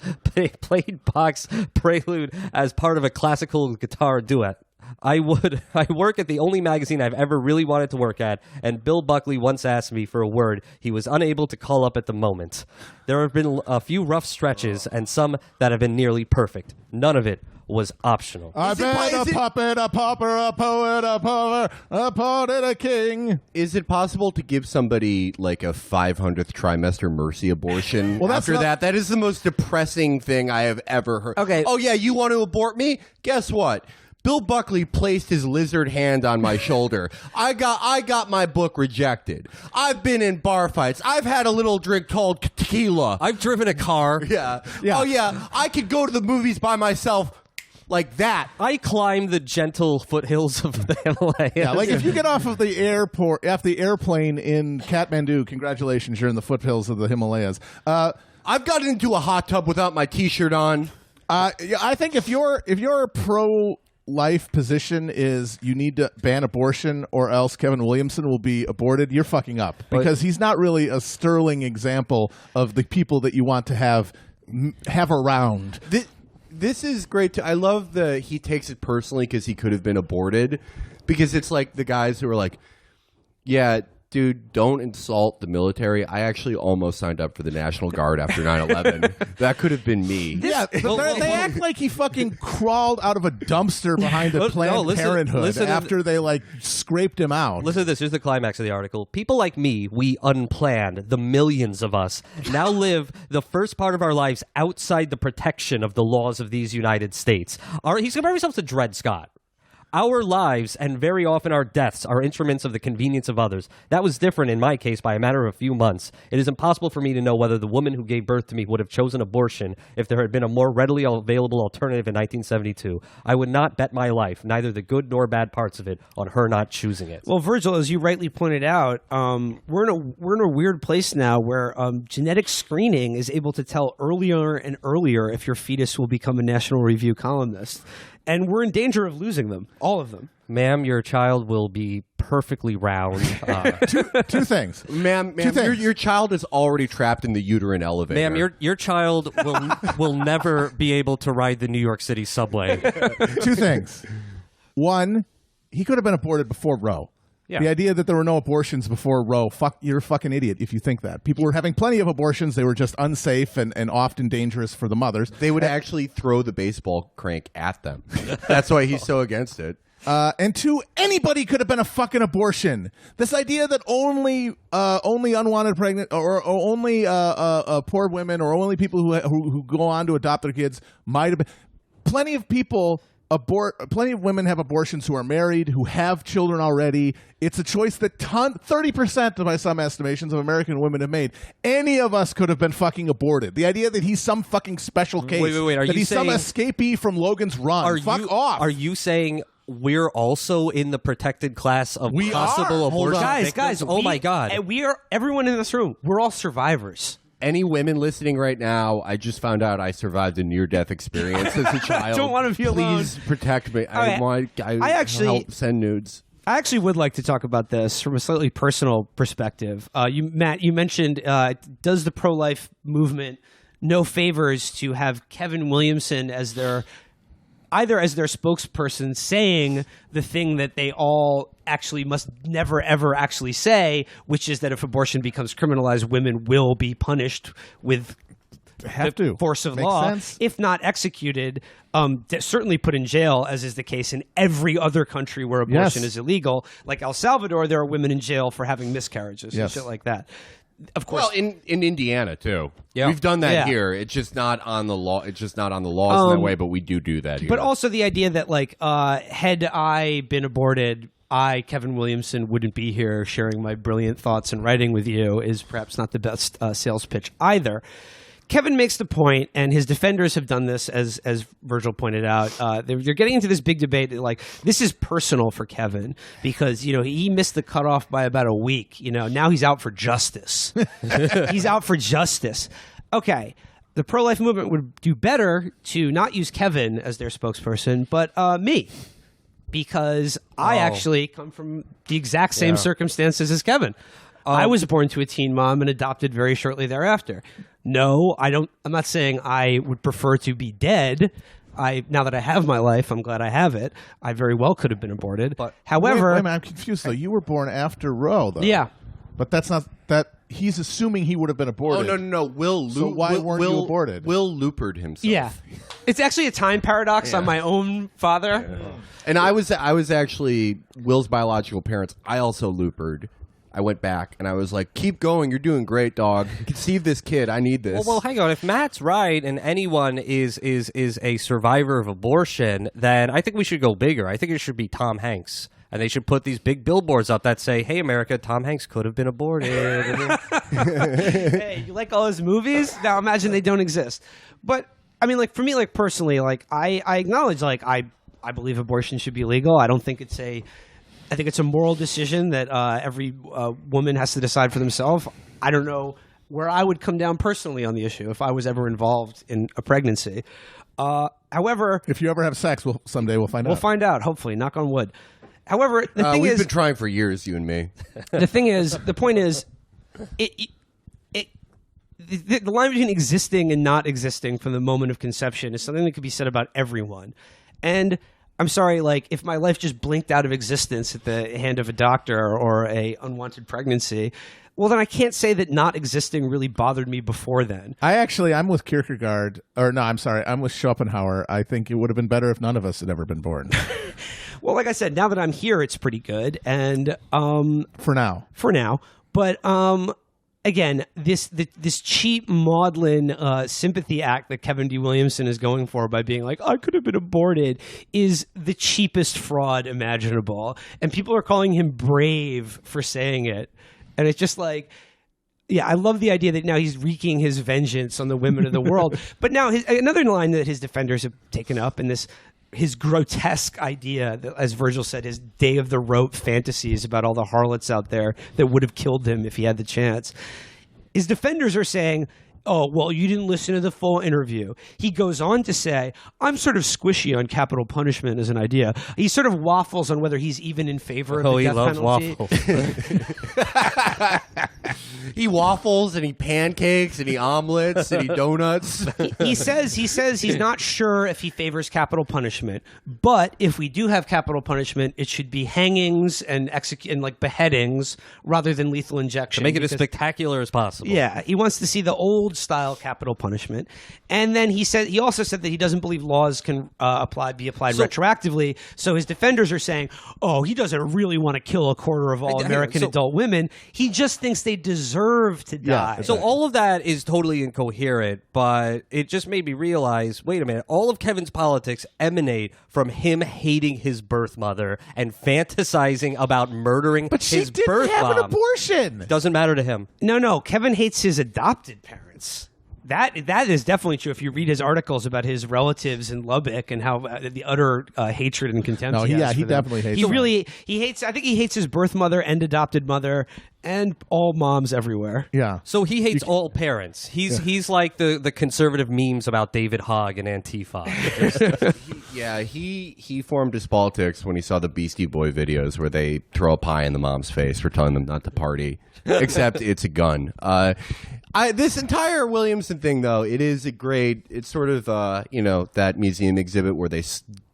played Bach's Prelude as part of a classical guitar duet. I work at the only magazine I've ever really wanted to work at, and Bill Buckley once asked me for a word he was unable to call up at the moment. There have been a few rough stretches, and some that have been nearly perfect. None of it was optional. I've been a puppet, a pauper, a poet, a poet, a poet, and a king. Is it possible to give somebody like a 500th trimester mercy abortion that's after not- that? That is the most depressing thing I have ever heard. Okay. Oh, yeah, you want to abort me? Guess what? Bill Buckley placed his lizard hand on my shoulder. I got my book rejected. I've been in bar fights. I've had a little drink called tequila. I've driven a car. Yeah. Yeah. Oh, yeah. I could go to the movies by myself like that. I climbed the gentle foothills of the Himalayas. Yeah, like if you get off the airplane in Kathmandu, congratulations, you're in the foothills of the Himalayas. I've gotten into a hot tub without my T-shirt on. Yeah, I think if your pro-life position is you need to ban abortion or else Kevin Williamson will be aborted, you're fucking up because he's not really a sterling example of the people that you want to have around. This is great. I love he takes it personally because he could have been aborted, because it's like the guys who are like, yeah, dude, don't insult the military. I actually almost signed up for the National Guard after 9/11. That could have been me. Yeah, but they act like he fucking crawled out of a dumpster behind a Planned Parenthood after they like scraped him out. Listen to this. Here's the climax of the article. People like me, we unplanned, the millions of us, now live the first part of our lives outside the protection of the laws of these United States. He's comparing himself to Dred Scott. Our lives, and very often our deaths, are instruments of the convenience of others. That was different in my case by a matter of a few months. It is impossible for me to know whether the woman who gave birth to me would have chosen abortion if there had been a more readily available alternative in 1972. I would not bet my life, neither the good nor bad parts of it, on her not choosing it. Well, Virgil, as you rightly pointed out, we're in a weird place now where genetic screening is able to tell earlier and earlier if your fetus will become a National Review columnist. And we're in danger of losing them, all of them. Ma'am, your child will be perfectly round. Two things. Ma'am, your child is already trapped in the uterine elevator. Ma'am, your child will never be able to ride the New York City subway. Two things. One, he could have been aborted before Roe. Yeah. The idea that there were no abortions before Roe, you're a fucking idiot if you think that. People were having plenty of abortions. They were just unsafe and often dangerous for the mothers. They would actually throw the baseball crank at them. That's why he's so against it. And two, anybody could have been a fucking abortion. This idea that only unwanted pregnant or only poor women or only people who go on to adopt their kids might have been. Plenty of people plenty of women have abortions who are married, who have children already. It's a choice that 30%, by some estimations, of American women have made. Any of us could have been fucking aborted. The idea that he's some fucking special case, Wait, that he's some escapee from Logan's Run. Fuck off. Are you saying we're also in the protected class of We possible are. abortion Guys, victims? Oh my God. And we are, everyone in this room, we're all survivors. Any women listening right now, I just found out I survived a near-death experience as a child. Don't want to be alone. Please protect me. Okay. I actually- help send nudes. I actually would like to talk about this from a slightly personal perspective. Matt, you mentioned, does the pro-life movement no favors to have Kevin Williamson as their spokesperson saying the thing that they all actually must never, ever actually say, which is that if abortion becomes criminalized, women will be punished with the force of Makes law, sense. if not executed, certainly put in jail, as is the case in every other country where abortion is illegal. Like El Salvador, there are women in jail for having miscarriages and shit like that. Of course. Well, in Indiana too. Yeah. We've done that Yeah. here. It's just not on the law. It's just not on the laws in that way. But we do that here. But also the idea that, like, had I been aborted, Kevin Williamson, wouldn't be here sharing my brilliant thoughts and writing with you is perhaps not the best sales pitch either. Kevin makes the point, and his defenders have done this, as Virgil pointed out. They're getting into this big debate that, like, this is personal for Kevin because, you know, he missed the cutoff by about a week. You know, now he's out for justice. He's out for justice. Okay, the pro-life movement would do better to not use Kevin as their spokesperson, but me. Because I actually come from the exact same circumstances as Kevin. I was born to a teen mom and adopted very shortly thereafter. No, I don't. I'm not saying I would prefer to be dead. Now that I have my life, I'm glad I have it. I very well could have been aborted. But however, wait, I'm confused though. You were born after Roe, though. Yeah, but that's not that. He's assuming he would have been aborted. Oh no! So why weren't you aborted? Will Loopered himself. Yeah, it's actually a time paradox on my own father. Yeah. And I was actually Will's biological parents. I also Loopered. I went back and I was like, keep going. You're doing great, dog. Conceive this kid. I need this. Well, hang on. If Matt's right and anyone is a survivor of abortion, then I think we should go bigger. I think it should be Tom Hanks. And they should put these big billboards up that say, hey, America, Tom Hanks could have been aborted. Hey, you like all his movies? Now imagine they don't exist. But, I mean, like, for me, like, personally, like, I acknowledge, like, I believe abortion should be legal. I don't think I think it's a moral decision that every woman has to decide for themselves. I don't know where I would come down personally on the issue if I was ever involved in a pregnancy. However, if you ever have sex, someday we'll find out. We'll find out, hopefully, knock on wood. However, the thing we've is, been trying for years, you and me. The point is, the line between existing and not existing from the moment of conception is something that could be said about everyone. And I'm sorry, like, if my life just blinked out of existence at the hand of a doctor or a unwanted pregnancy, well, then I can't say that not existing really bothered me before then. I'm with Kierkegaard. Or no, I'm sorry. I'm with Schopenhauer. I think it would have been better if none of us had ever been born. Well, like I said, now that I'm here, it's pretty good. And for now. But again, this cheap, maudlin sympathy act that Kevin D. Williamson is going for by being like, I could have been aborted, is the cheapest fraud imaginable. And people are calling him brave for saying it. And it's just like, yeah, I love the idea that now he's wreaking his vengeance on the women of the world. But now another line that his defenders have taken up in his grotesque idea, that, as Virgil said, his day of the rope fantasies about all the harlots out there that would have killed him if he had the chance. His defenders are saying, oh, well, you didn't listen to the full interview. He goes on to say, I'm sort of squishy on capital punishment as an idea. He sort of waffles on whether he's even in favor of the death penalty. Waffles. He waffles and he pancakes and he omelets and he donuts. He says he's not sure if he favors capital punishment, but if we do have capital punishment, it should be hangings and like beheadings rather than lethal injection. To make it as spectacular as possible. Yeah, he wants to see the old style capital punishment, and then he also said that he doesn't believe laws can be applied retroactively. So his defenders are saying, oh, he doesn't really want to kill a quarter of all American adult women. He just thinks they deserve to die. So all of that is totally incoherent, but it just made me realize, wait a minute, all of Kevin's politics emanate from him hating his birth mother and fantasizing about murdering but his she didn't birth have mom. an abortion. Doesn't matter to him. No, Kevin hates his adopted parents. That is definitely true. If you read his articles about his relatives in Lubbock and how the utter hatred and contempt he has for them. Definitely hates. He hates. I think he hates his birth mother and adopted mother and all moms everywhere. Yeah. So he hates all parents. He's like the conservative memes about David Hogg and Antifa. He formed his politics when he saw the Beastie Boy videos where they throw a pie in the mom's face for telling them not to party, except it's a gun. This entire Williamson thing, though, it's sort of, that museum exhibit where they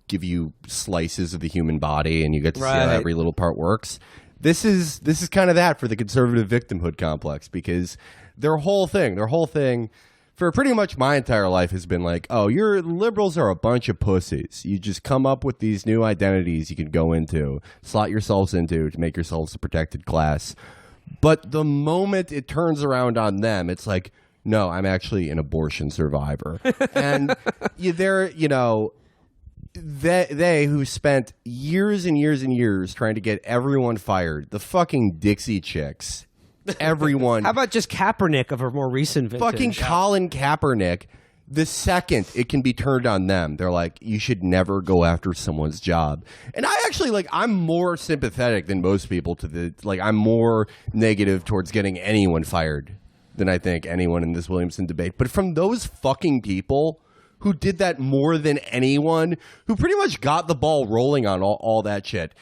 give you slices of the human body and you get to see how every little part works. This is kind of that for the conservative victimhood complex, because their whole thing for pretty much my entire life has been like, oh, your liberals are a bunch of pussies. You just come up with these new identities you can go into, slot yourselves into to make yourselves a protected class. But the moment it turns around on them, it's like, no, I'm actually an abortion survivor. And they who spent years and years and years trying to get everyone fired, the fucking Dixie Chicks, everyone. How about just Kaepernick of a more recent vintage? Fucking Colin Kaepernick. The second it can be turned on them, they're like, you should never go after someone's job. And I actually, like, I'm more sympathetic than most people to the, like, I'm more negative towards getting anyone fired than I think anyone in this Williamson debate. But from those fucking people who did that more than anyone, who pretty much got the ball rolling on all that shit,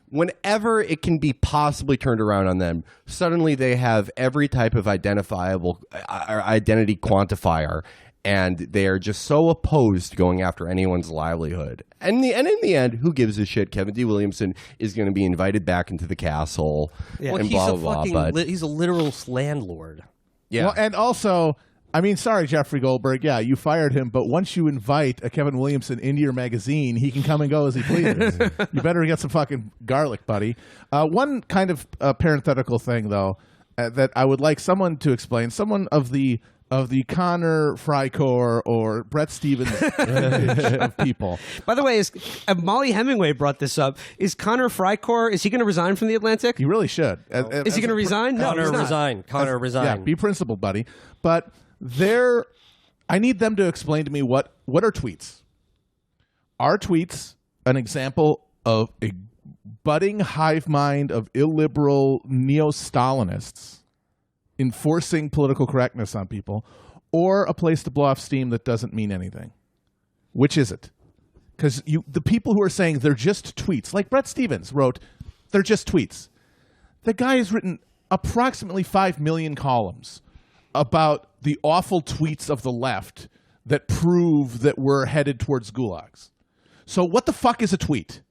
whenever it can be possibly turned around on them, suddenly they have every type of identifiable identity quantifier. And they are just so opposed to going after anyone's livelihood. And in the end, who gives a shit? Kevin D. Williamson is going to be invited back into the castle and blah, blah, blah. But he's a literal landlord. yeah. Well, and also, I mean, sorry, Jeffrey Goldberg. Yeah, you fired him, but once you invite a Kevin Williamson into your magazine, he can come and go as he pleases. You better get some fucking garlic, buddy. One kind of parenthetical thing, though, that I would like someone to explain. Someone of the Connor Frycore or Brett Stevens vintage of people. By the way, Molly Hemingway brought this up. Is Connor Frycore, is he going to resign from The Atlantic? He really should. Is he going to resign? No, Connor he's not. resign. Connor resign. Yeah, be principled, buddy. But I need them to explain to me what are tweets. Are tweets an example of a budding hive mind of illiberal neo-Stalinists enforcing political correctness on people, or a place to blow off steam that doesn't mean anything? Which is it? Because the people who are saying they're just tweets, like Brett Stevens wrote, they're just tweets. The guy has written approximately 5 million columns about the awful tweets of the left that prove that we're headed towards gulags. So what the fuck is a tweet?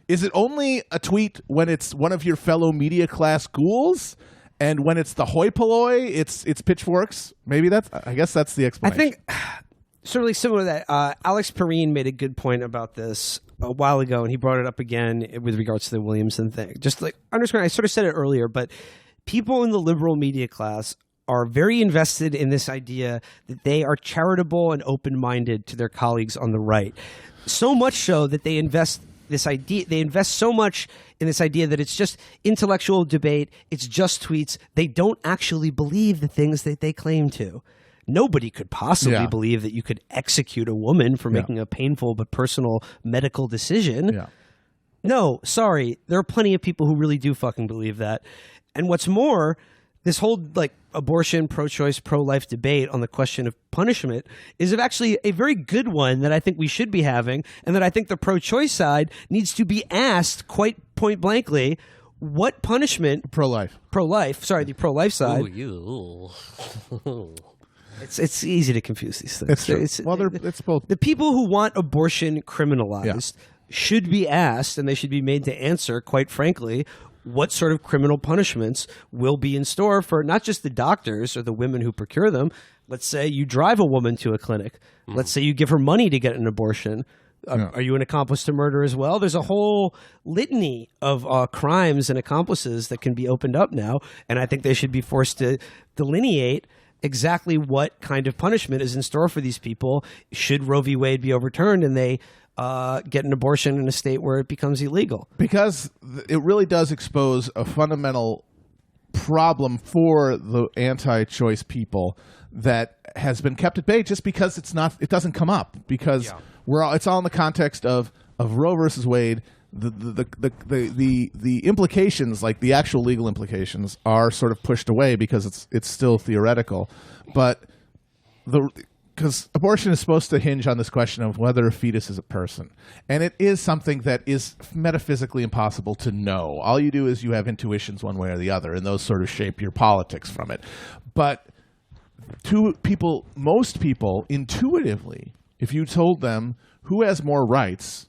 Is it only a tweet when it's one of your fellow media class ghouls? And when it's the hoi polloi, it's pitchforks. Maybe I guess that's the explanation. I think certainly similar to that. Alex Perrine made a good point about this a while ago, and he brought it up again with regards to the Williamson thing. Just like underscoring, I sort of said it earlier, but people in the liberal media class are very invested in this idea that they are charitable and open-minded to their colleagues on the right. So much so that they invest so much in this idea that it's just intellectual debate, it's just tweets. They don't actually believe the things that they claim to. Nobody could possibly believe that you could execute a woman for making a painful but personal medical decision. Yeah. No, sorry. There are plenty of people who really do fucking believe that. And what's more, this whole like abortion, pro-choice, pro-life debate on the question of punishment is actually a very good one that I think we should be having, and that I think the pro-choice side needs to be asked quite point blankly, what punishment pro-life, the pro-life side. Ooh, you. It's easy to confuse these things. It's both. The people who want abortion criminalized should be asked, and they should be made to answer, quite frankly, what sort of criminal punishments will be in store for not just the doctors or the women who procure them. Let's say you drive a woman to a clinic. Let's say you give her money to get an abortion. Are you an accomplice to murder as well? There's a whole litany of crimes and accomplices that can be opened up now, and I think they should be forced to delineate exactly what kind of punishment is in store for these people should Roe v. Wade be overturned and they get an abortion in a state where it becomes illegal. Because it really does expose a fundamental problem for the anti-choice people that has been kept at bay just because it doesn't come up, because it's all in the context of Roe versus Wade. The implications, like the actual legal implications, are sort of pushed away because it's still theoretical, but because abortion is supposed to hinge on this question of whether a fetus is a person. And it is something that is metaphysically impossible to know. All you do is you have intuitions one way or the other, and those sort of shape your politics from it. But most people, intuitively, if you told them who has more rights,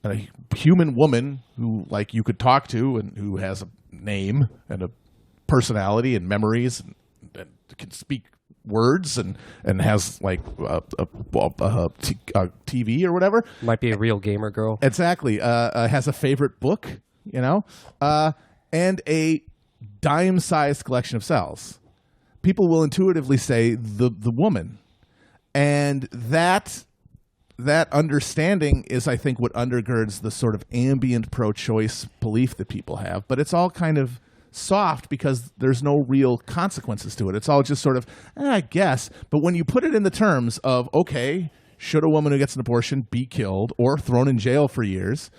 a human woman who like you could talk to and who has a name and a personality and memories and can speak words and has like a TV or whatever. Might be a real gamer girl. Exactly. Has a favorite book, and a dime-sized collection of cells. People will intuitively say the woman. And that understanding is, I think, what undergirds the sort of ambient pro-choice belief that people have. But it's all kind of soft because there's no real consequences to it. It's all just sort of, I guess. But when you put it in the terms of, okay, should a woman who gets an abortion be killed or thrown in jail for years,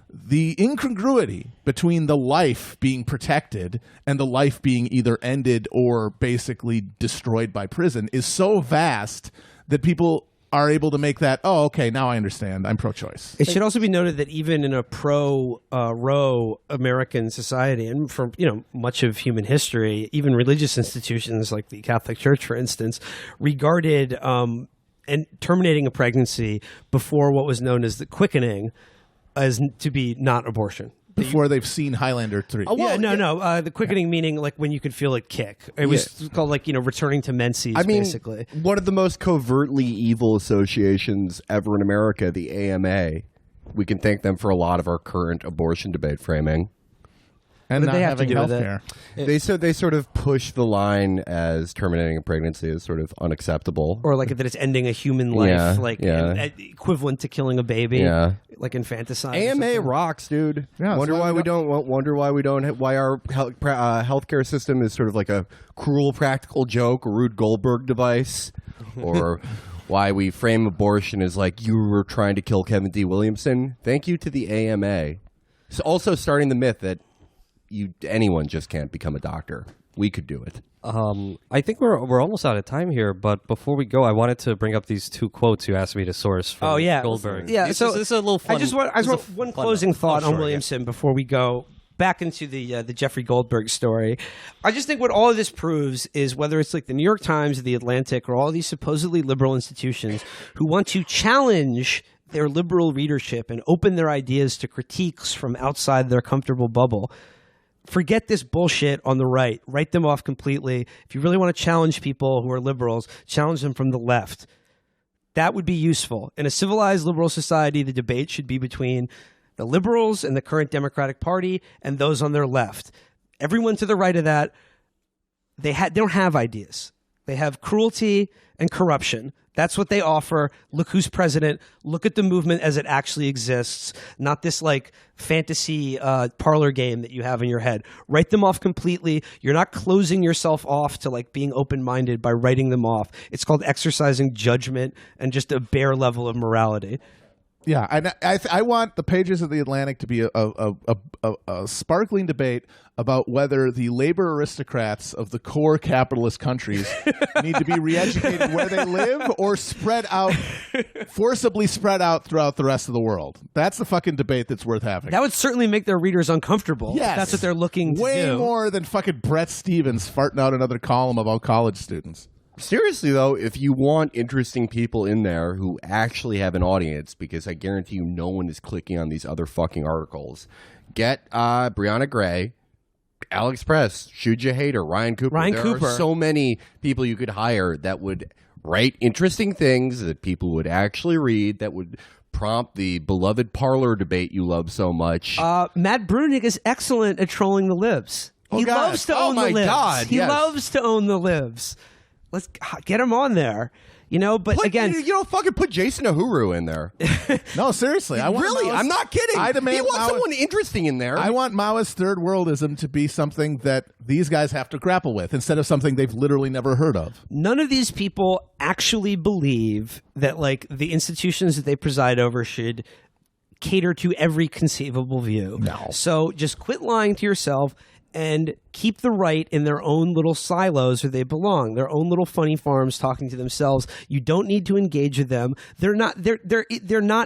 the incongruity between the life being protected and the life being either ended or basically destroyed by prison is so vast that people are able to make that, oh, okay, now I understand. I'm pro-choice. It should also be noted that even in a pro-Roe American society, and for much of human history, even religious institutions like the Catholic Church, for instance, regarded and terminating a pregnancy before what was known as the quickening as to be not abortion. Before they've seen Highlander 3. Oh, well, no. The quickening meaning like when you could feel it kick. It was called returning to menses, basically. One of the most covertly evil associations ever in America, the AMA. We can thank them for a lot of our current abortion debate framing. And What not did they have to having do with health care. They sort of push the line as terminating a pregnancy is sort of unacceptable. Or like that it's ending a human life, equivalent to killing a baby, like infanticide. AMA rocks, dude. Yeah, why our healthcare system is sort of like a cruel practical joke, a Rube Goldberg device, or why we frame abortion as like you were trying to kill Kevin D. Williamson. Thank you to the AMA. So also starting the myth that anyone just can't become a doctor. We could do it. I think we're almost out of time here, but before we go, I wanted to bring up these two quotes you asked me to source from Goldberg. Yeah, this so is a little fun. I just want one closing thought on Williamson before we go back into the Jeffrey Goldberg story. I just think what all of this proves is whether it's like the New York Times or the Atlantic or all these supposedly liberal institutions who want to challenge their liberal readership and open their ideas to critiques from outside their comfortable bubble. Forget this bullshit on the right. Write them off completely. If you really want to challenge people who are liberals, challenge them from the left. That would be useful. In a civilized liberal society, the debate should be between the liberals and the current Democratic Party and those on their left. Everyone to the right of that, they don't have ideas. They have cruelty and corruption. That's what they offer. Look who's president. Look at the movement as it actually exists, not this like fantasy parlor game that you have in your head. Write them off completely. You're not closing yourself off to like being open-minded by writing them off. It's called exercising judgment and just a bare level of morality. Yeah, and I want the pages of the Atlantic to be a sparkling debate about whether the labor aristocrats of the core capitalist countries need to be re-educated where they live or forcibly spread out throughout the rest of the world. That's the fucking debate that's worth having. That would certainly make their readers uncomfortable. Yes. If that's what they're looking to do. Way more than fucking Brett Stevens farting out another column about college students. Seriously, though, if you want interesting people in there who actually have an audience, because I guarantee you no one is clicking on these other fucking articles, get Brianna Gray, Alex Press, Shuja Hader, Ryan Cooper. There are so many people you could hire that would write interesting things that people would actually read, that would prompt the beloved parlor debate you love so much. Matt Brunig is excellent at trolling the libs. He loves to own the libs. He loves to own the libs. Let's get him on there, But again, fucking put Jason Uhuru in there. No, seriously, I'm not kidding. He wants someone interesting in there. I want Maoist third worldism to be something that these guys have to grapple with instead of something they've literally never heard of. None of these people actually believe that, like, the institutions that they preside over should cater to every conceivable view. No. So just quit lying to yourself. And keep the right in their own little silos where they belong, their own little funny farms talking to themselves. You don't need to engage with them. They're not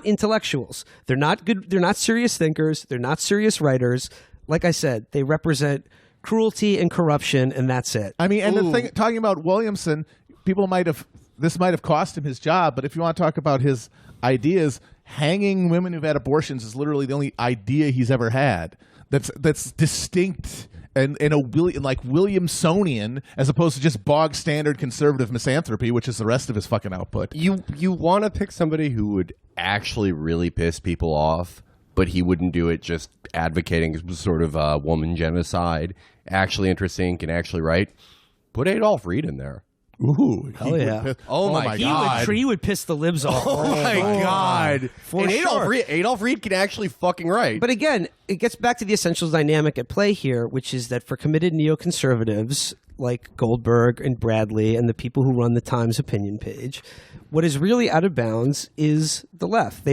intellectuals. They're not good. They're not serious thinkers. They're not serious writers. Like I said, they represent cruelty and corruption, and that's it. I mean, and the thing, talking about Williamson, this might have cost him his job, but if you want to talk about his ideas, hanging women who've had abortions is literally the only idea he's ever had. That's distinct and Williamsonian as opposed to just bog standard conservative misanthropy, which is the rest of his fucking output. You want to pick somebody who would actually really piss people off, but he wouldn't do it just advocating sort of woman genocide. Actually interesting, can actually write. Put Adolph Reed in there. Ooh, Hell yeah. Oh my God. He would piss the libs off. Oh my God. For and sure. Adolf Reed can actually fucking write. But again, it gets back to the essentials dynamic at play here, which is that for committed neoconservatives like Goldberg and Bradley and the people who run the Times opinion page, what is really out of bounds is the left.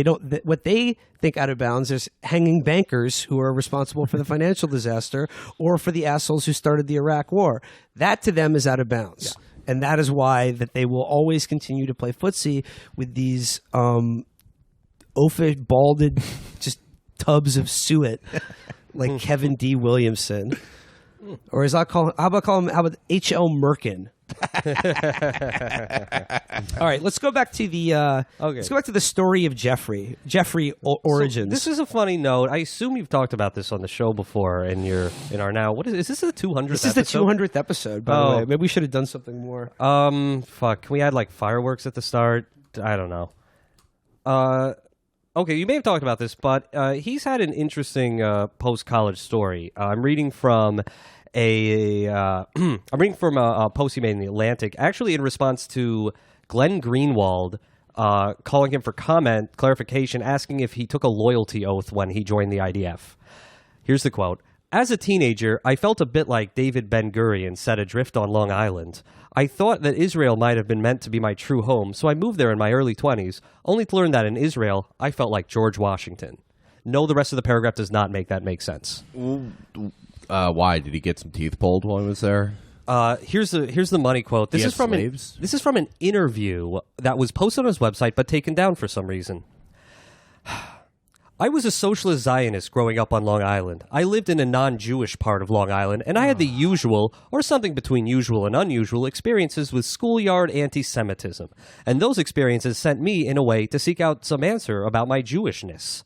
What they think out of bounds is hanging bankers who are responsible for the financial disaster or for the assholes who started the Iraq War. That to them is out of bounds. Yeah. And that is why that they will always continue to play footsie with these oafish, balded, just tubs of suet like Kevin D. Williamson. Or how about H.L. Merkin? All right, let's go back to the let's go back to the story of Jeffrey origins. So this is a funny note. I assume you've talked about this on the show before, and in our now. What is this? The 200th? This is the 200th episode. By the way, maybe we should have done something more. Fuck. Can we add like fireworks at the start? I don't know. Okay, you may have talked about this, but he's had an interesting post-college story. I'm reading from a post he made in the Atlantic, actually in response to Glenn Greenwald calling him for clarification, asking if he took a loyalty oath when he joined the IDF. Here's the quote. As a teenager, I felt a bit like David Ben-Gurion set adrift on Long Island. I thought that Israel might have been meant to be my true home, so I moved there in my early 20s, only to learn that in Israel, I felt like George Washington. No, the rest of the paragraph does not make that make sense. Why? Did he get some teeth pulled while he was there? Here's the money quote. This is from an interview that was posted on his website but taken down for some reason. I was a socialist Zionist growing up on Long Island. I lived in a non-Jewish part of Long Island, and I had the usual, or something between usual and unusual, experiences with schoolyard anti-Semitism. And those experiences sent me, in a way, to seek out some answer about my Jewishness.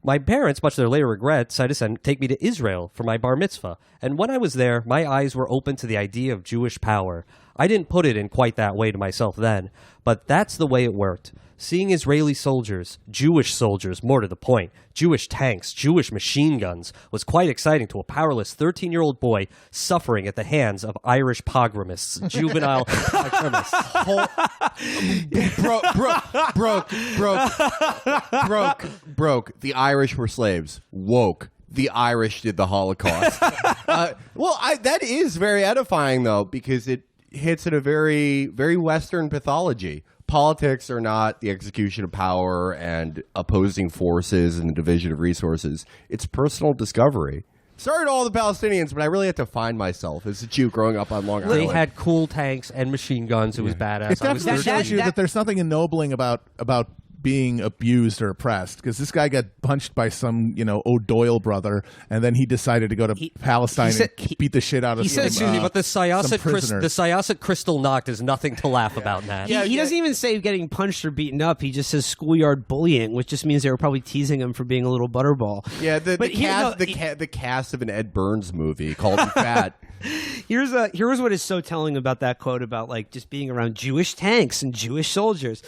My parents, much to their later regret, decided to take me to Israel for my bar mitzvah. And when I was there, my eyes were open to the idea of Jewish power. I didn't put it in quite that way to myself then, but that's the way it worked. Seeing Israeli soldiers, Jewish soldiers, more to the point, Jewish tanks, Jewish machine guns, was quite exciting to a powerless 13-year-old boy suffering at the hands of Irish pogromists, juvenile pogromists. Broke. The Irish were slaves. Woke. The Irish did the Holocaust. That is very edifying, though, because it hits at a very, very Western pathology. Politics are not the execution of power and opposing forces and the division of resources. It's personal discovery. Sorry to all the Palestinians, but I really had to find myself as a Jew growing up on Long Island. They had cool tanks and machine guns. It was badass. It definitely shows you that there's nothing ennobling about being abused or oppressed, because this guy got punched by some O'Doyle brother, and then he decided to go to Palestine and beat the shit out of some excuse me, but the prisoners. Syosset crystal knocked is nothing to laugh about, Nat. He doesn't even say getting punched or beaten up. He just says schoolyard bullying, which just means they were probably teasing him for being a little butterball. Yeah, the cast of an Ed Burns movie called Fat. Here's what is so telling about that quote about like just being around Jewish tanks and Jewish soldiers.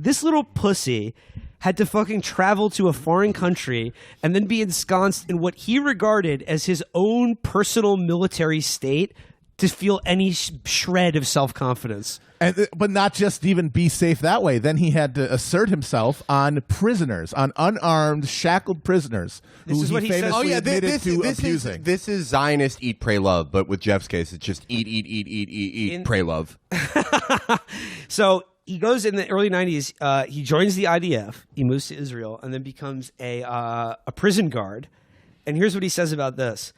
This little pussy had to fucking travel to a foreign country and then be ensconced in what he regarded as his own personal military state to feel any shred of self-confidence. But not just even be safe that way. Then he had to assert himself on prisoners, on unarmed, shackled prisoners. This is what he says. Oh yeah, abusing. This is Zionist eat, pray, love, but with Jeff's case, it's just eat, pray, love. So he goes in the early 90s. He joins the IDF. He moves to Israel and then becomes a prison guard. And here's what he says about this.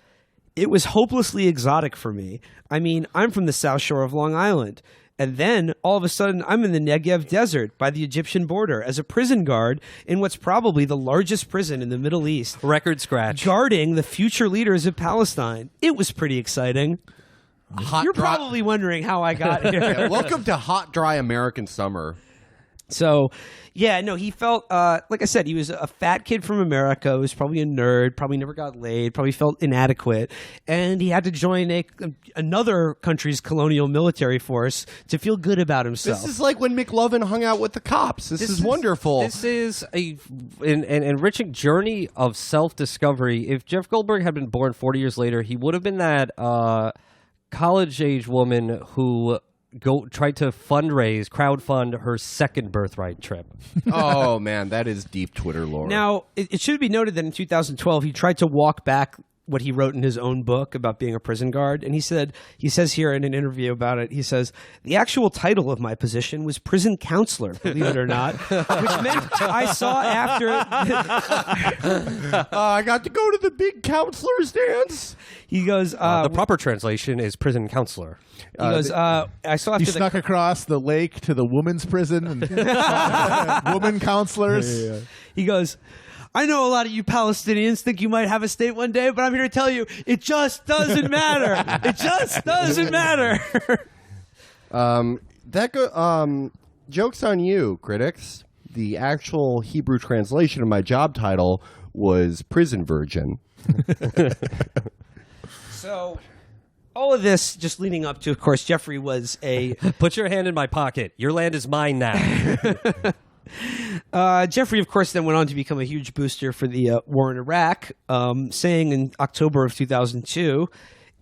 It was hopelessly exotic for me. I mean, I'm from the South Shore of Long Island. And then, all of a sudden, I'm in the Negev Desert by the Egyptian border as a prison guard in what's probably the largest prison in the Middle East. Record scratch. Guarding the future leaders of Palestine. It was pretty exciting. You're probably wondering how I got here. Yeah, welcome to hot, dry American summer. So, yeah, no, he felt, like I said, he was a fat kid from America, was probably a nerd, probably never got laid, probably felt inadequate, and he had to join another country's colonial military force to feel good about himself. This is like when McLovin hung out with the cops. This is wonderful. This is an enriching journey of self-discovery. If Jeff Goldberg had been born 40 years later, he would have been that college-age woman who tried to crowdfund her second birthright trip. Oh man, that is deep Twitter lore. Now, it should be noted that in 2012, he tried to walk back what he wrote in his own book about being a prison guard. And he says here in an interview about it, he says, the actual title of my position was prison counselor, believe it or not, which meant I saw after I got to go to the big counselor's dance. He goes, the proper translation is prison counselor. He goes, I saw after He snuck across the lake to the women's prison and woman counselors. Yeah. He goes, I know a lot of you Palestinians think you might have a state one day, but I'm here to tell you, it just doesn't matter. It just doesn't matter. Joke's on you, critics. The actual Hebrew translation of my job title was prison virgin. So, all of this just leading up to, of course, Jeffrey was a... Put your hand in my pocket. Your land is mine now. Jeffrey, of course, then went on to become a huge booster for the war in Iraq, saying in October of 2002,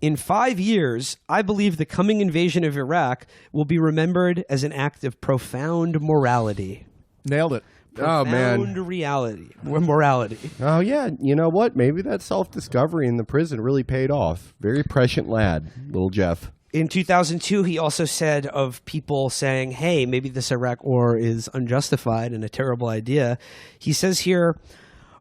in 5 years, I believe the coming invasion of Iraq will be remembered as an act of profound morality. Nailed it. Profound morality. Oh, yeah. You know what? Maybe that self-discovery in the prison really paid off. Very prescient lad, little Jeff. In 2002, he also said of people saying, hey, maybe this Iraq war is unjustified and a terrible idea. He says here,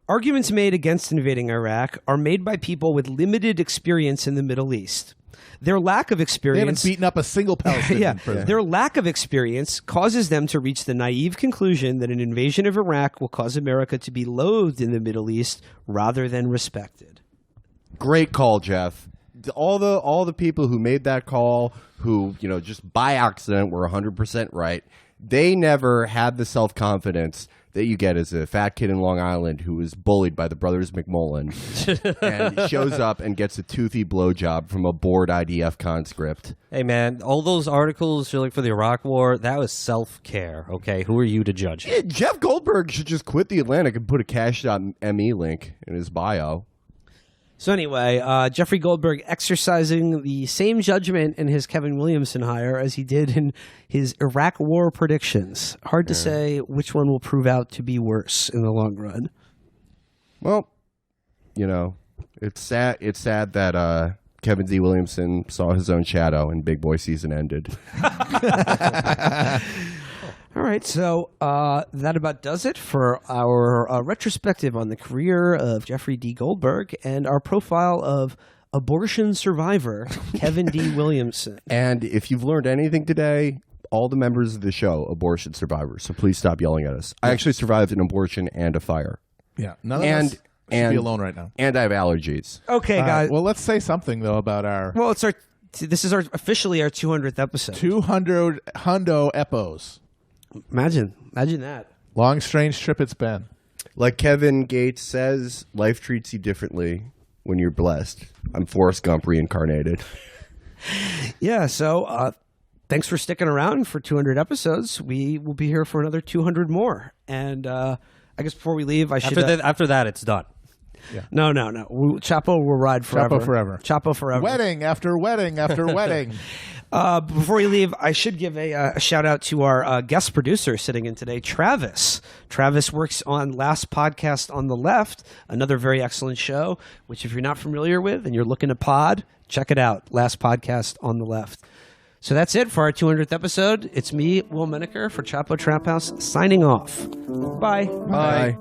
arguments made against invading Iraq are made by people with limited experience in the Middle East. Their lack of They experience... haven't beaten up a single Palestinian prisoner. Their lack of experience causes them to reach the naive conclusion that an invasion of Iraq will cause America to be loathed in the Middle East rather than respected. Great call, Jeff. All the people who made that call, who, just by accident were 100% right, they never had the self-confidence that you get as a fat kid in Long Island who was bullied by the brothers McMullen and shows up and gets a toothy blowjob from a bored IDF conscript. Hey, man, all those articles for the Iraq War, that was self-care, okay? Who are you to judge? Yeah, Jeff Goldberg should just quit the Atlantic and put a cash.me link in his bio. So anyway, Jeffrey Goldberg exercising the same judgment in his Kevin Williamson hire as he did in his Iraq War predictions. Hard to say which one will prove out to be worse in the long run. Well, it's sad. It's sad that Kevin D. Williamson saw his own shadow and Big Boy season ended. All right, so that about does it for our retrospective on the career of Jeffrey D. Goldberg and our profile of abortion survivor Kevin D. Williamson. And if you've learned anything today, all the members of the show, abortion survivors, so please stop yelling at us. I actually survived an abortion and a fire. Yeah, none of us should be alone right now. And I have allergies. Okay, guys. Well, let's say something, though, about our... Well, this is officially our 200th episode. 200 hundo epos. Imagine that. Long, strange trip it's been. Like Kevin Gates says, life treats you differently when you're blessed. I'm Forrest Gump reincarnated. Yeah, so thanks for sticking around for 200 episodes. We will be here for another 200 more. And I guess before we leave, I should... After that, it's done. Yeah. No. Chapo will ride forever. Chapo forever. Wedding after wedding after wedding. Before we leave, I should give a shout out to our guest producer sitting in today, Travis. Travis works on Last Podcast on the Left, another very excellent show, which if you're not familiar with and you're looking to pod, check it out, Last Podcast on the Left. So that's it for our 200th episode. It's me, Will Menaker, for Chapo Trap House, signing off. Bye. Bye.